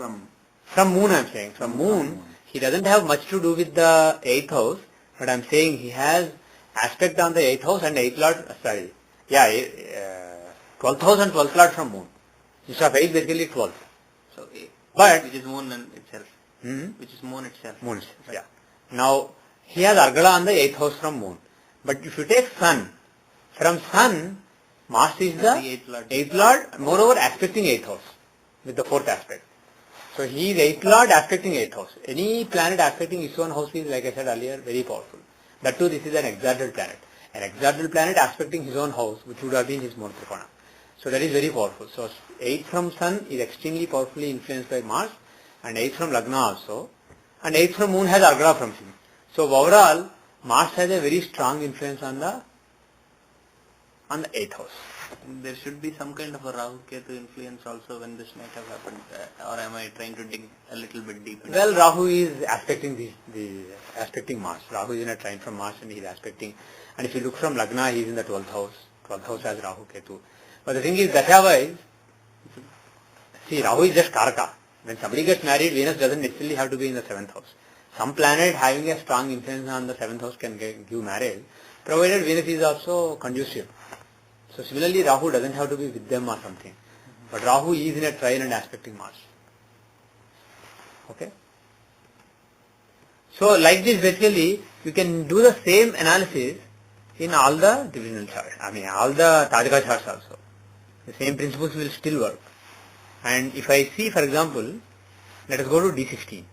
from Moon I am saying. From Moon, he doesn't have much to do with the 8th house, but I am saying he has aspect on the 8th house and 8th Lord, 12th house and 12th Lord from Moon. Instead of 8, basically 12. So, but which is Moon itself. Which is Moon itself. Moon itself, right. Yeah. Now, he has Argala on the 8th house from Moon. But if you take Sun, from Sun, Mars is the 8th Lord, moreover aspecting 8th house with the 4th aspect. So he is 8th Lord aspecting 8th house. Any planet aspecting its own house is, like I said earlier, very powerful. That too, this is an exalted planet. An exalted planet aspecting his own house, which would have been his Moon Trikona. So that is very powerful. So 8th from Sun is extremely powerfully influenced by Mars, and 8th from Lagna also. And 8th from Moon has Argala from him. So overall, Mars has a very strong influence on the 8th house. There should be some kind of a Rahu Ketu influence also when this might have happened, or am I trying to dig a little bit deeper? Well, Rahu is aspecting aspecting Mars. Rahu is in a trine from Mars and he is aspecting. And if you look from Lagna, he is in the 12th house. 12th house has Rahu Ketu. But the thing is, Dasha-wise, see, Rahu is just Karaka. When somebody gets married, Venus doesn't necessarily have to be in the 7th house. Some planet having a strong influence on the 7th house can give marriage, provided Venus is also conducive. So similarly, Rahu doesn't have to be with them or something. But Rahu is in a trine and aspecting Mars. Okay? So like this, basically, you can do the same analysis in all the divisional charts. I mean, all the Tajaka charts also. The same principles will still work. And if I see, for example, let us go to D16.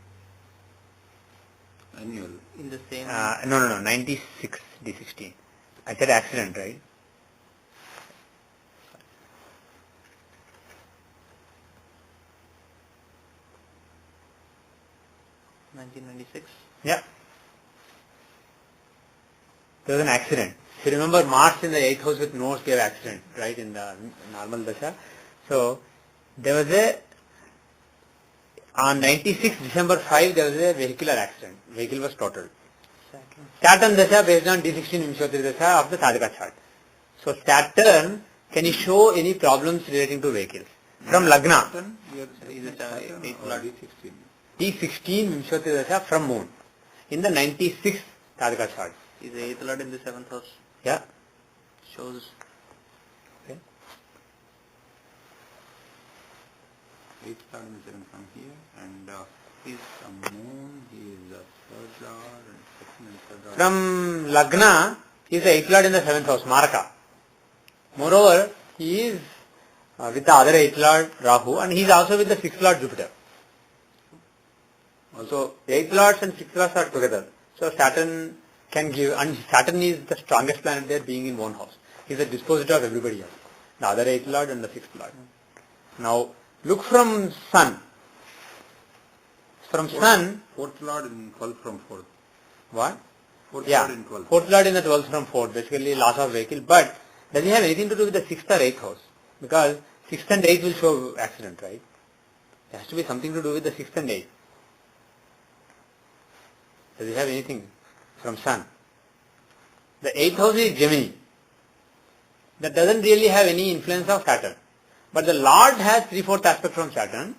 Annual. In the same... No, 96 D16. I said accident, right? $1996? Yeah. There was an accident. If you remember, Mars in the 8th house with Nodes gave accident, right, in the normal Dasha. So, there was on 96 December 5, there was a vehicular accident. Vehicle was totaled. Saturn Dasha based on D16 Vimsotri Dasha of the Tajaka chart. So, Saturn, can you show any problems relating to vehicles? From Lagna. D16 Vimsotri Dasha from Moon. In the 96th Tajaka chart. Is the 8th Lord in the 7th house? Yeah. Shows. Okay. 8th Lord in the 7th from here, and he's from Moon, he is the 3rd Lord, and 2nd and 3rd Lord. From Lagna, he is the 8th Lord in the 7th house, Maraka. Moreover, he is with the other 8th Lord, Rahu, and he is also with the 6th Lord, Jupiter. So, 8th Lords and 6th Lords are together. So, Saturn can give, and Saturn is the strongest planet there being in one house. He is the dispositor of everybody else. The other 8th Lord and the 6th Lord. Now, look from Sun. From Sun... 4th Lord in 12th from 4th. What? 4th Yeah. Lord in 12th. 4th Lord in the 12th from 4th. Basically, loss of vehicle. But, does it have anything to do with the 6th or 8th house? Because 6th and 8th will show accident, right? There has to be something to do with the 6th and 8th. Does it have anything from Sun? The 8th house is Gemini. That doesn't really have any influence of Saturn. But the Lord has 3/4 aspect from Saturn.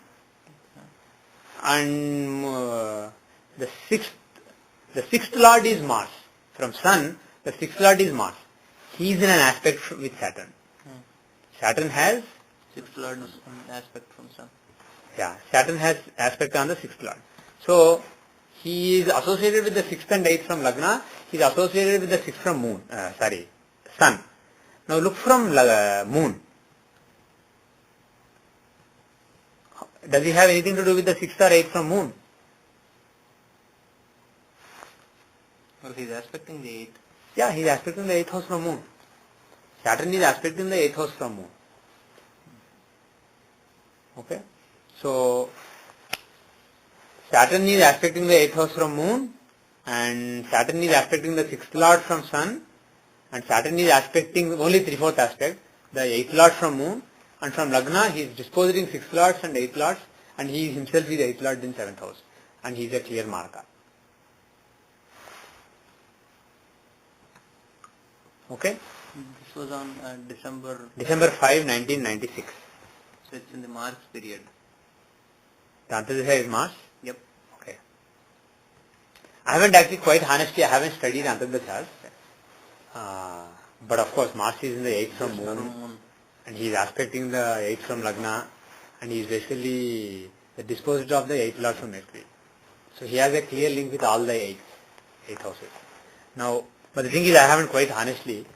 And the sixth Lord is Mars. From Sun, the 6th Lord is Mars. He is in an aspect with Saturn. Saturn has 6th Lord is an aspect from Sun. Yeah, Saturn has aspect on the 6th Lord. So, he is associated with the 6th and 8th from Lagna. He is associated with the 6th from Moon. Sun. Now look from Moon. Does he have anything to do with the 6th or 8th from Moon? Well, he is aspecting the 8th. Yeah, he is aspecting the 8th house from Moon. Saturn is aspecting the 8th house from Moon. Okay? So, Saturn is aspecting the 8th house from Moon, and Saturn is aspecting the 6th Lord from Sun, and Saturn is aspecting only 3/4 aspect, the 8th Lord from Moon, and from Lagna he is disposing 6th Lords and 8th Lords, and he himself is 8th Lord in 7th house, and he is a clear marker. Okay? This was on December 5, 1996. So it's in the Mars period. The Antardasha is Mars? Yep. Okay. I haven't actually, quite honestly, I haven't studied Antardashas. But of course, Mars is in the 8th from Moon, and he is aspecting the 8th from Lagna, and he is basically the dispositor of the 8th Lord from Mercury. So he has a clear link with all the 8 houses. Now, but the thing is, I haven't quite honestly,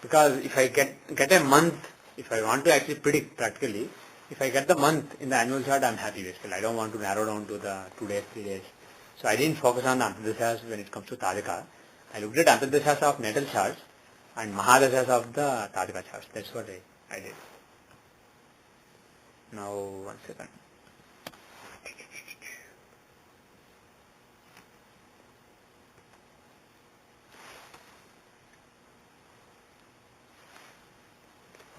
because if I get a month, if I want to actually predict practically, if I get the month in the annual chart, I'm happy basically. I don't want to narrow down to the 2 days, 3 days. So I didn't focus on the Antardashas when it comes to Tadika. I looked at Antardashas of natal charts and Mahadashas of the Tadika charts. That's what I did. Now, 1 second.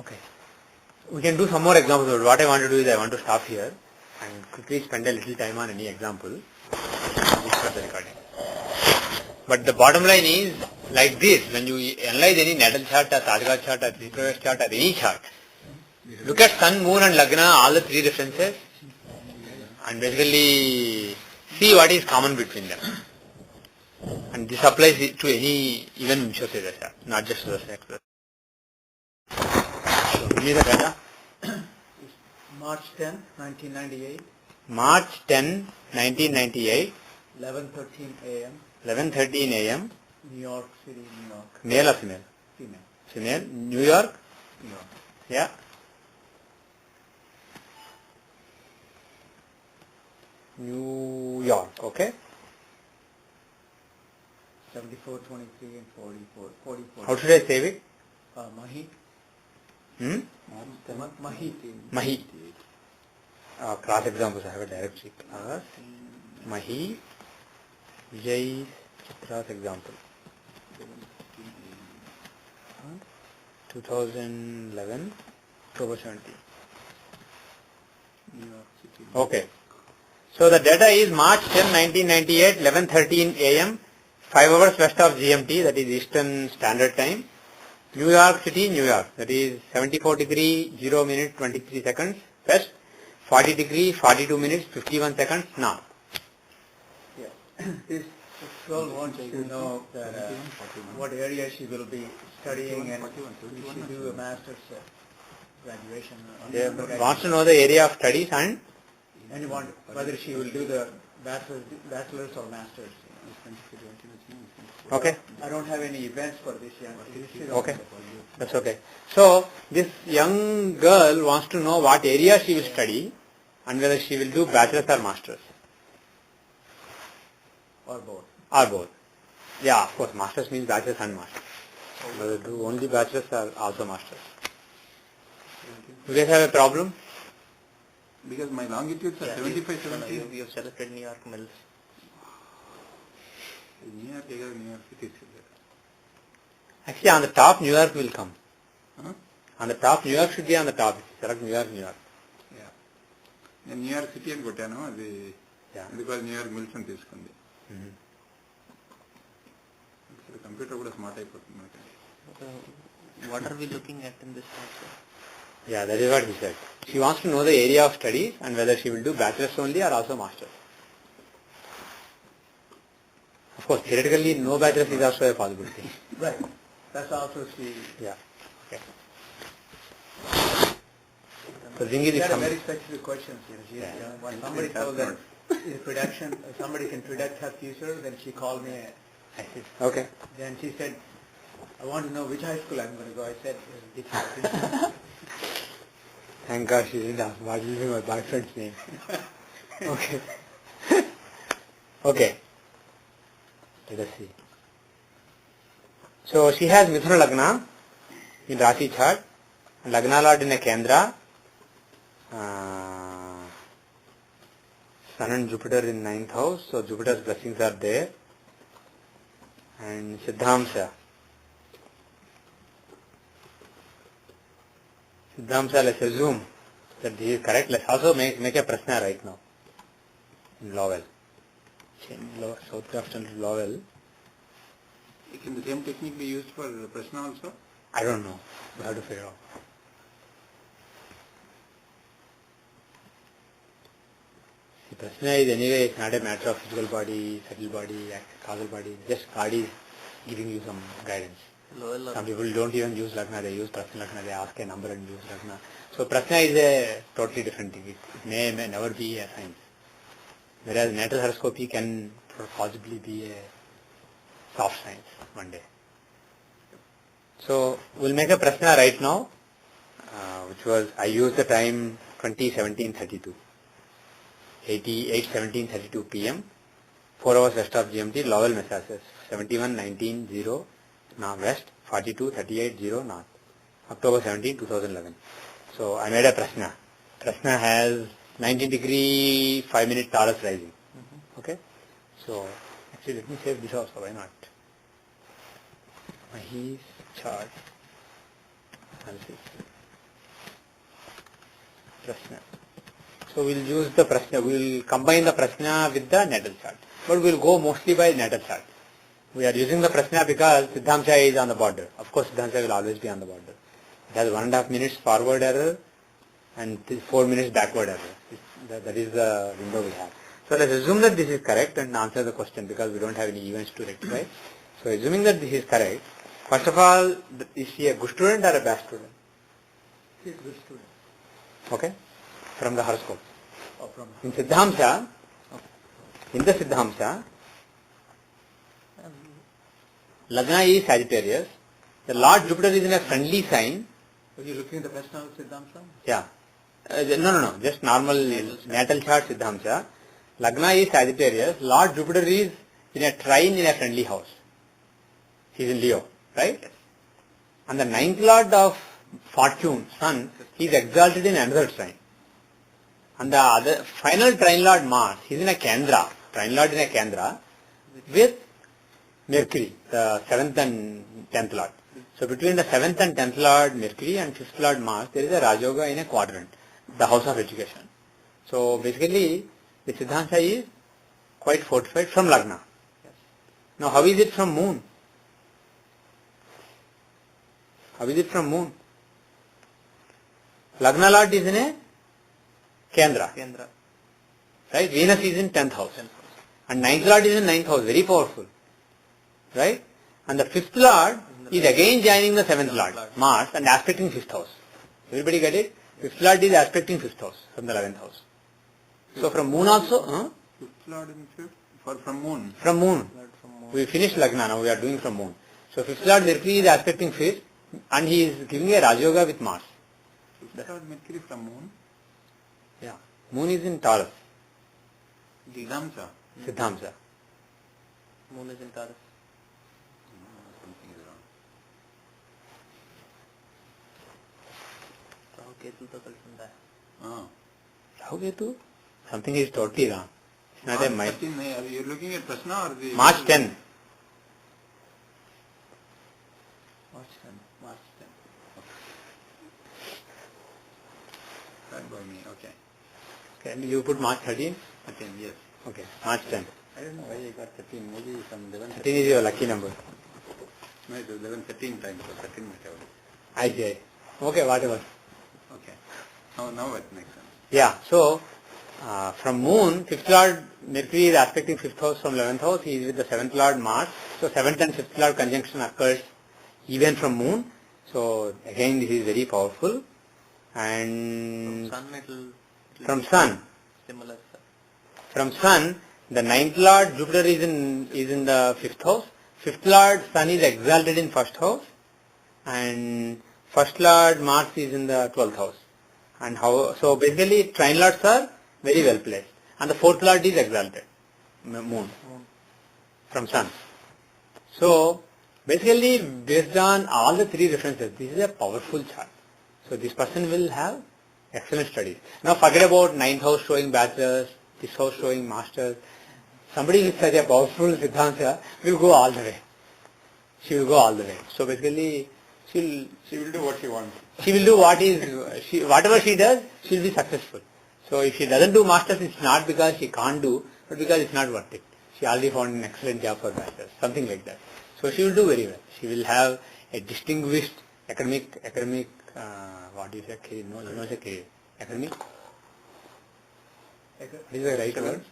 Okay. We can do some more examples, but what I want to do is I want to stop here and quickly spend a little time on any example and start the recording. But the bottom line is like this: when you analyze any natal chart or Tadika chart or Tripravesh chart or any chart, look at Sun, Moon and Lagna, all the 3 references, and basically see what is common between them. And this applies to any even Vimshoti Dasha, not just to the sex. So, give me the data. March 10, 1998. March 10, 1998. 11:13 a.m. 11:13 a.m. New York City, New York. Male or female? Female. Female. New York? New York. Yeah. New York, okay. 74, 23 and 44. 44. How should I save it? Mahi. Hmm? Mahi. Mahi. Class examples, I have a direct check. Class. Mahi. Vijay Chitra's example. 2011, October 17. New York City. Okay. So the data is March 10, 1998, 11:13 a.m., 5 hours west of GMT, that is Eastern Standard Time. New York City, New York, that is 74 degree, 0 minute, 23 seconds west, 40 degree, 42 minutes, 51 seconds north. Yeah. This girl wants to know that, what area she will be studying and if she do a master's graduation. They wants to know the area of studies and whether she will do the bachelor's or master's. okay. I don't have any events for this year. Okay, that's okay. So this young girl wants to know what area she will study and whether she will do bachelor's or master's. Or both. Or both. Yeah, of course, master's means bachelor's and master's. Whether do only bachelor's or also master's. You guys have a problem? Because my longitudes are 75, 70. We have selected New York Mills. New York City. Actually, on the top, New York will come. Huh? On the top, New York should be on the top. Select New York, New York. Yeah. New York City and Gotano, because New York Mills and Tiskundi. The computer would have smart type. What are we looking at in this chart? Yeah, that is what he said. She wants to know the area of studies and whether she will do bachelor's only or also master's. Of course, theoretically, no bachelor's is also a possibility. Right. That's also she. Yeah. Okay. So, Zingi, She had a very specific question. When somebody told that somebody can predict her future, then she called me. Okay. Then she said, I want to know which high school I'm going to go. I said, thank God she didn't ask what will be my boyfriend's name. Okay. Okay. Let us see. So she has Mithuna Lagna in Rasi chart, Lagna Lord in a Kendra, Sun and Jupiter in 9th house, so Jupiter's blessings are there, and Siddhamsa. Siddhamsa, let's assume that this is correct. Let's also make a prashna right now in Lowell. Southcroft and Lowell. Can the same technique be used for prashna also? I don't know. We have to figure out. The prashna is anyway, it's not a matter of physical body, subtle body, causal body. Just God is giving you some guidance. Some people don't even use Lagna, they use Prashna Lagna, they ask a number and use Lagna. So Prashna is a totally different thing. It may never be a science. Whereas natal horoscope can possibly be a soft science one day. So we'll make a Prashna right now, which was, I used the time 20:17:32. 8:17:32 p.m. 4 hours west of GMT, Lowell, Massachusetts. 71:19:0 west, 42:38:0 north. October 17, 2011. So I made a Prashna. Prashna has 19° 5 minute Taurus rising. Okay? So actually let me save this also, why not? Maharishi chart analysis. Prashna. So we'll use the Prashna, we'll combine the Prashna with the natal chart. But we'll go mostly by natal chart. We are using the Prashna because Siddhamsa is on the border. Of course, Siddhamsa will always be on the border. It has 1.5 minutes forward error and 4 minutes backward error. That is the window we have. So let's assume that this is correct and answer the question because we don't have any events to rectify. So assuming that this is correct, first of all, is she a good student or a bad student? She is a good student. Okay? From the horoscope. Oh, from in the Siddhamsa, Lagna is Sagittarius. The Lord Jupiter is in a friendly sign. Are you looking at the personal Siddhamsa? Yeah. No. Just normal natal chart Siddhamsa. Lagna is Sagittarius. Lord Jupiter is in a trine in a friendly house. He is in Leo, right? Yes. And the 9th Lord of Fortune, Sun, he is exalted in another trine. And the other final trine Lord Mars, he is in a Kendra. Trine Lord in a Kendra with Mercury, the 7th and 10th Lord. So between the 7th and 10th Lord Mercury and 5th Lord Mars, there is a Rajoga in a quadrant, the house of education. So basically, the Siddhamsa is quite fortified from Lagna. Yes. Now how is it from Moon? How is it from Moon? Lagna Lord is in a Kendra. Right? Venus is in 10th house. And 9th Lord is in 9th house, very powerful. Right? And the 5th Lord is again joining the 7th Lord, Mars, and aspecting 5th house. Everybody get it? 5th Lord is aspecting 5th house from the 11th house. So from Moon also, 5th Lord in 5th? From Moon? From Moon. We finished Lagna, now we are doing from Moon. So 5th Lord Mercury is aspecting 5th, and he is giving a Rajoga with Mars. 5th Lord Mercury from Moon? Yeah. Moon is in Taurus. Siddhamsa. Moon is in Taurus. Something is wrong. Ketu to kal sunda hai. Rahu Ketu? Something is totally wrong. It's not a mind. Are you looking at Prashna or the... March 10. March 10. Okay, you put March 13? 13, yes. Okay, March 10. I don't know why I got 13, maybe some 11. 13 is your lucky number. No, it was 11, 13 times, so 13 might have. I see. Okay, whatever. Okay. Now it makes sense. Yeah, so from Moon, 5th Lord Mercury is aspecting 5th house from 11th house. He is with the 7th Lord Mars. So 7th and 5th Lord conjunction occurs even from Moon. So again, this is very powerful. And From Sun, it'll from Sun. Similar. From Sun, the 9th Lord Jupiter is in the 5th house. 5th Lord Sun is exalted in 1st house. And 1st Lord Mars is in the 12th house. And so basically trine lords are very well placed. And the 4th Lord is exalted, Moon, from Sun. So basically based on all the three references, this is a powerful chart. So this person will have excellent studies. Now forget about 9th house showing bachelors, this house showing masters. Somebody with such a powerful Siddhanta will go all the way. She will go all the way. So basically she will do what she wants. She will do whatever she does, she will be successful. So if she doesn't do masters, it's not because she can't do, but because it's not worth it. She already found an excellent job for bachelors, something like that. So she will do very well. She will have a distinguished academic, what do you say, career? No, you don't say career. Academic? What is the right word?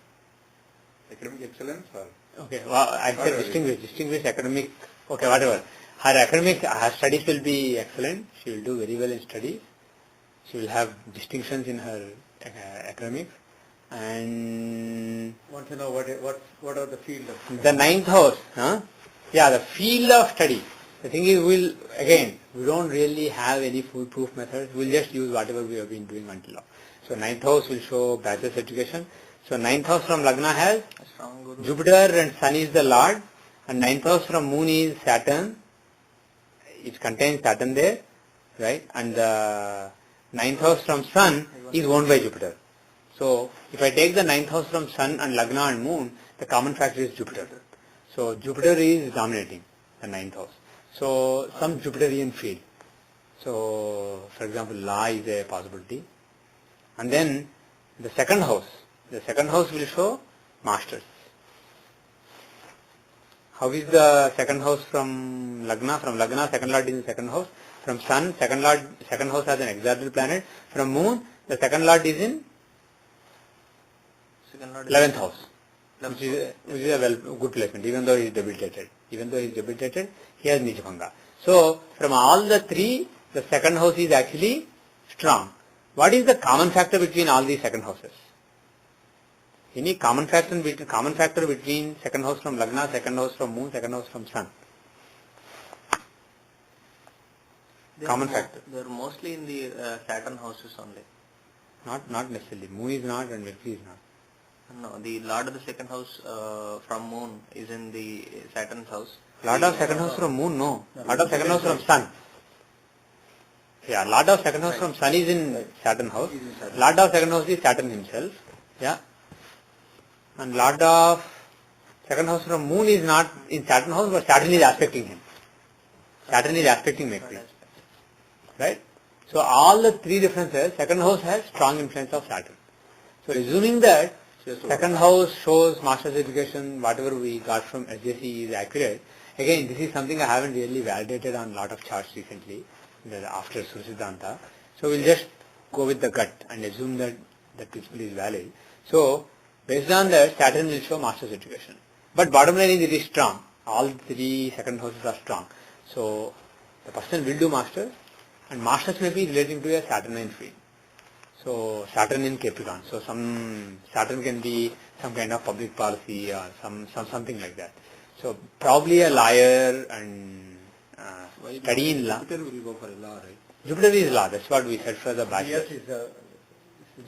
Academic excellence or? Okay, well, I said distinguished academic, okay, whatever. Her studies will be excellent. She will do very well in studies. She will have distinctions in her academics. And Want to know what are the field of the 9th house, yeah, the field of study. The thing is, we don't really have any foolproof methods. We'll just use whatever we have been doing until now. So 9th house will show bachelor's education. So 9th house from Lagna has Jupiter and Sun is the Lord. And 9th house from Moon is Saturn. It contains Saturn there, right? And the 9th house from Sun is owned by Jupiter. So if I take the 9th house from Sun and Lagna and Moon, the common factor is Jupiter. So Jupiter is dominating the 9th house. So some Jupiterian field. So for example, law is a possibility. And then the second house will show masters. How is the second house from Lagna? From Lagna, second lord is in the second house. From Sun, second house has an exalted planet. From Moon, the second lord is in 11th house, which is a good placement, even though he is debilitated. He has Nijabhanga. So from all the three, the second house is actually strong. What is the common factor between all these second houses? Any common factor between second house from Lagna, second house from Moon, second house from Sun? Common factor. They are mostly in the Saturn houses only. Not necessarily. Moon is not and Mercury is not. No, the Lord of the second house from Moon is in the Saturn's house. Lord of second house from Moon, no. Lord of second house from Sun. Yeah, Lord of second house from Sun is in Saturn house. Lord of second house is Saturn himself. Yeah. And Lord of second house from Moon is not in Saturn house, but Saturn is aspecting him. Saturn is aspecting Mercury. Right? So all the three differences, second house has strong influence of Saturn. So assuming that second house shows master's education, whatever we got from SJC is accurate. Again, this is something I haven't really validated on a lot of charts recently, after Sursiddhanta. So we'll just go with the gut and assume that the principle is valid. So based on that, Saturn will show master's education. But bottom line is it is strong. All three second houses are strong. So the person will do masters, and masters may be relating to a Saturnine field. So Saturn in Capricorn. So Saturn can be some kind of public policy or something like that. So probably a lawyer and study in law. Jupiter will go for a law, right? Jupiter is law. That's what we said for the bachelor. Jupiter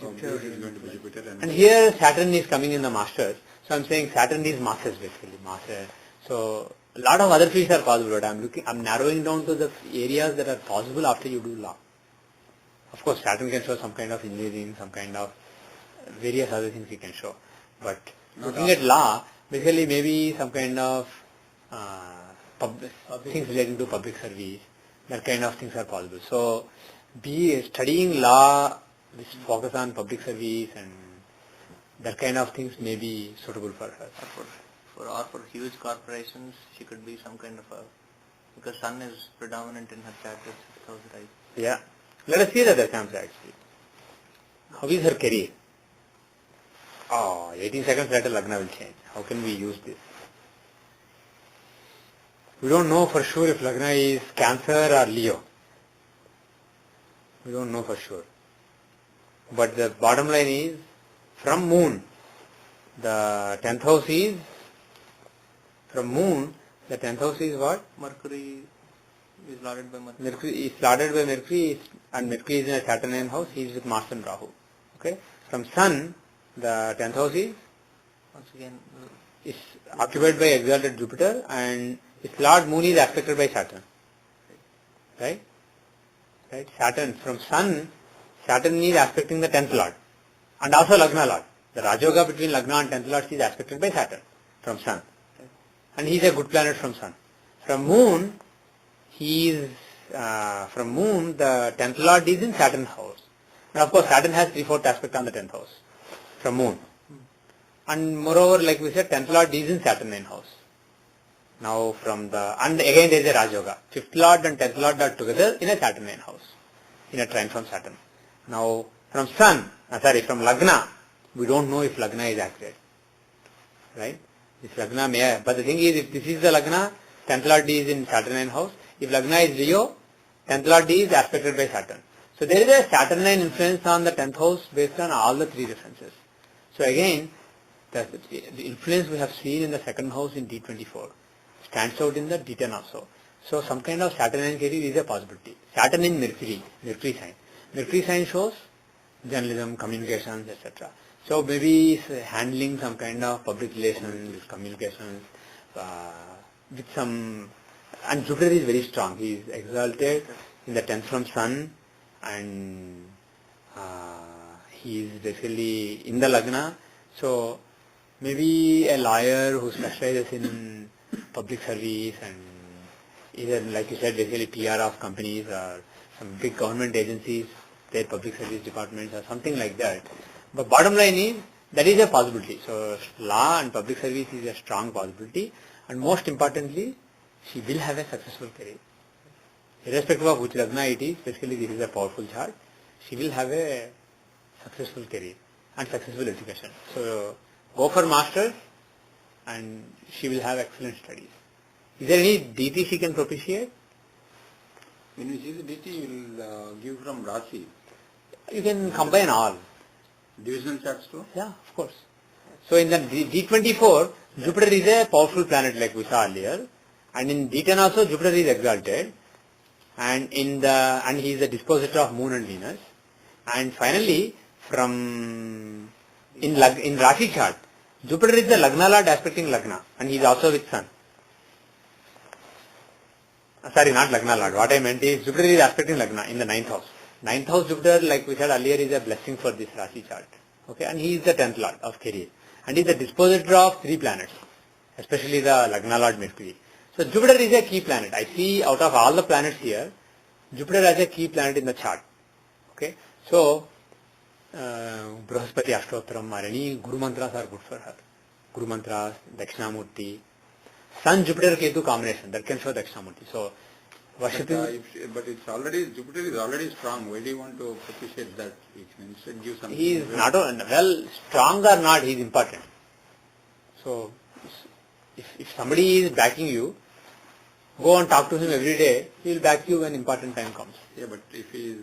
is going to be Jupiter. And here Saturn is coming in the masters. So I'm saying Saturn is masters basically. Master. So a lot of other fields are possible, but I'm narrowing down to the areas that are possible after you do law. Of course, Saturn can show some kind of engineering, some kind of various other things he can show. But looking at law, basically maybe some kind of things relating to public service, that kind of things are possible. So studying law, focus on public service and that kind of things may be suitable for her. For huge corporations, she could be some kind of a, because sun is predominant in her chart at 6th house, right? Yeah. Let us see the Dasams actually. How is her career? 18 seconds later Lagna will change. How can we use this? We don't know for sure if Lagna is Cancer or Leo. We don't know for sure. But the bottom line is, from Moon, the 10th house is, from Moon, the 10th house is what? Mercury is lorded by Mercury. Mercury is lorded by Mercury, and Mercury is in a Saturnian house, he is with Mars and Rahu. Okay? From Sun, the 10th house is, once again, is occupied by exalted Jupiter, and its Lord Moon is aspected by Saturn. Right? Right? Saturn, from Sun, Saturn is aspecting the 10th Lord, and also Lagna Lord. The Rajoga between Lagna and 10th Lord is aspected by Saturn from Sun. And he is a good planet from Sun. From Moon, the 10th Lord is in Saturn house. And of course, Saturn has 3/4 aspect on the 10th house from Moon. And moreover, like we said, 10th Lord is in Saturnian house. Now and again there is a Rajoga. 5th Lord and 10th Lord are together in a Saturnian house, in a trine from Saturn. Now, from Lagna, we don't know if Lagna is accurate. Right? If Lagna may, but the thing is, if this is the Lagna, 10th Lord is in Saturnian house. If Lagna is Leo, 10th Lord is aspected by Saturn. So there is a Saturnian influence on the 10th house based on all the three references. So again, the influence we have seen in the second house in D24 stands out in the D10 also. So some kind of Saturnian career is a possibility. Saturn in Mercury sign. Mercury sign shows journalism, communications, etc. So maybe handling some kind of public relations, communications, with some, and Jupiter is very strong. He is exalted in the 10th from Sun, and he is basically in the Lagna. So maybe a lawyer who specializes in public service, and either, like you said, basically PR of companies or some big government agencies, their public service departments or something like that. But bottom line is, that is a possibility. So law and public service is a strong possibility, and most importantly, she will have a successful career. Irrespective of which Lagna it is, basically this is a powerful chart, she will have a successful career and successful education. So go for masters and she will have excellent studies. Is there any DT she can propitiate? When you see the DT, you will give from Rasi. You can combine all. Divisional charts too? Yeah, of course. So in the D24, Jupiter is a powerful planet like we saw earlier, and in D10 also Jupiter is exalted, and he is a dispositor of Moon and Venus, and finally in Rashi chart, Jupiter is the Lagna Lord aspecting Lagna, and he is also with Sun. Sorry, not Lagna Lord. What I meant is Jupiter is aspecting Lagna in the 9th house. 9th house Jupiter, like we said earlier, is a blessing for this Rashi chart. Okay, and he is the 10th Lord of career. And he is the dispositor of 3 planets, especially the Lagna Lord Mercury. So Jupiter is a key planet. I see out of all the planets here, Jupiter as a key planet in the chart. Okay, so Brahaspati Ashtottaram or any Guru Mantras are good for her. Guru Mantras, Dakshinamurti, Sun Jupiter Ketu combination, that can show Dakshinamurti. So worshipping. But it's already, Jupiter is already strong. Why do you want to propitiate that? You can instead give something. He is not, well, strong or not, he is important. So if somebody is backing you, go and talk to him every day, he will back you when important time comes. Yeah, but if he is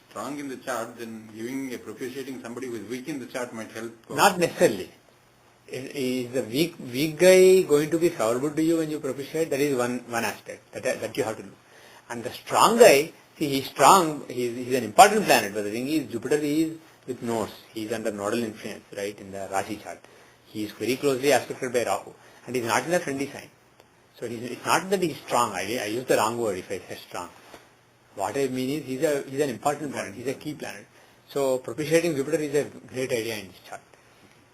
strong in the chart, then propitiating somebody who is weak in the chart might help. Not necessarily. Is the weak guy going to be favorable to you when you propitiate? That is one aspect that you have to do. And the strong guy, see, he's strong, he's an important planet, but the thing is, Jupiter is with nodes. He is under nodal influence, right, in the Rashi chart. He is very closely aspected by Rahu, and he is not in a friendly sign. So it's not that he is strong. I use the wrong word if I say strong. What I mean is, he's an important planet, he's a key planet. So propitiating Jupiter is a great idea in this chart.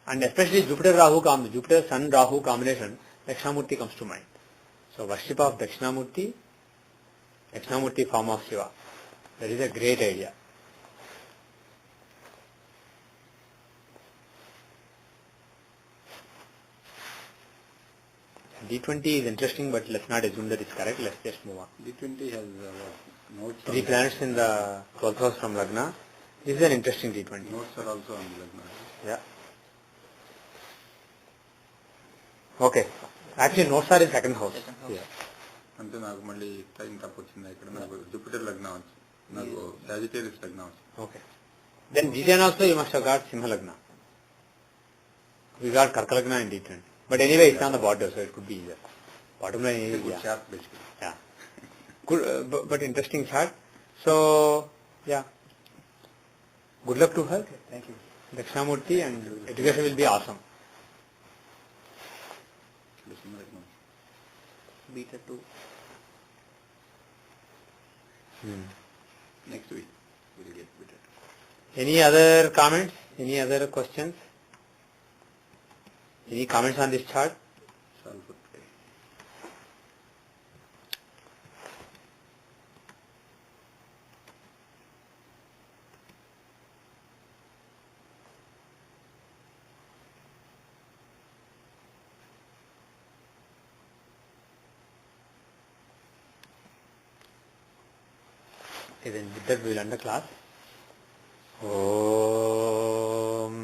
And especially Jupiter Sun Rahu combination, Dakshinamurti comes to mind. So worship of Dakshinamurti form of Shiva. That is a great idea. D20 is interesting, but let's not assume that it's correct. Let's just move on. D20 has notes. 3 planets in the 12th house from Lagna. This is an interesting D20. Notes are also on Lagna. Yeah. Okay. Actually, notes are in second house. Yeah. అంటే నాకు మళ్ళీ time తప్పు వచ్చింది ఇక్కడ నాకు Jupiter లగ్నం వచ్చి నాకు సాజిటేరియస్ లగ్నం వచ్చి Okay. Then D10 also you must have got Simha Lagna. We got Karka Lagna in D10. But anyway, it's on the border, so it could be easier. Bottom line is, good chart basically. Yeah. Good, but interesting chart. So, yeah. Good luck to her. Okay, thank you. Dakshinamurti, and education will be awesome. Beta 2. Next week we'll get better. Any other comments? Any other questions? Any comments on this chart? It's all good today. Okay, then with that we will end the class. Om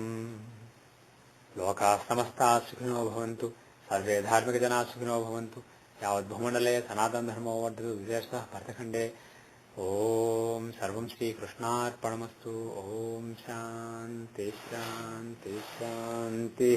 Loka Samasta Sukhino Bhavantu Sarve Dharmika Jana Sukhino Bhavantu Yavad Bhumandale Sanatan Dharma Vardhatu Vijayasa Parthakhande Om Sarvam Shri Krishnar Paramastu Om Shanti Shanti Shanti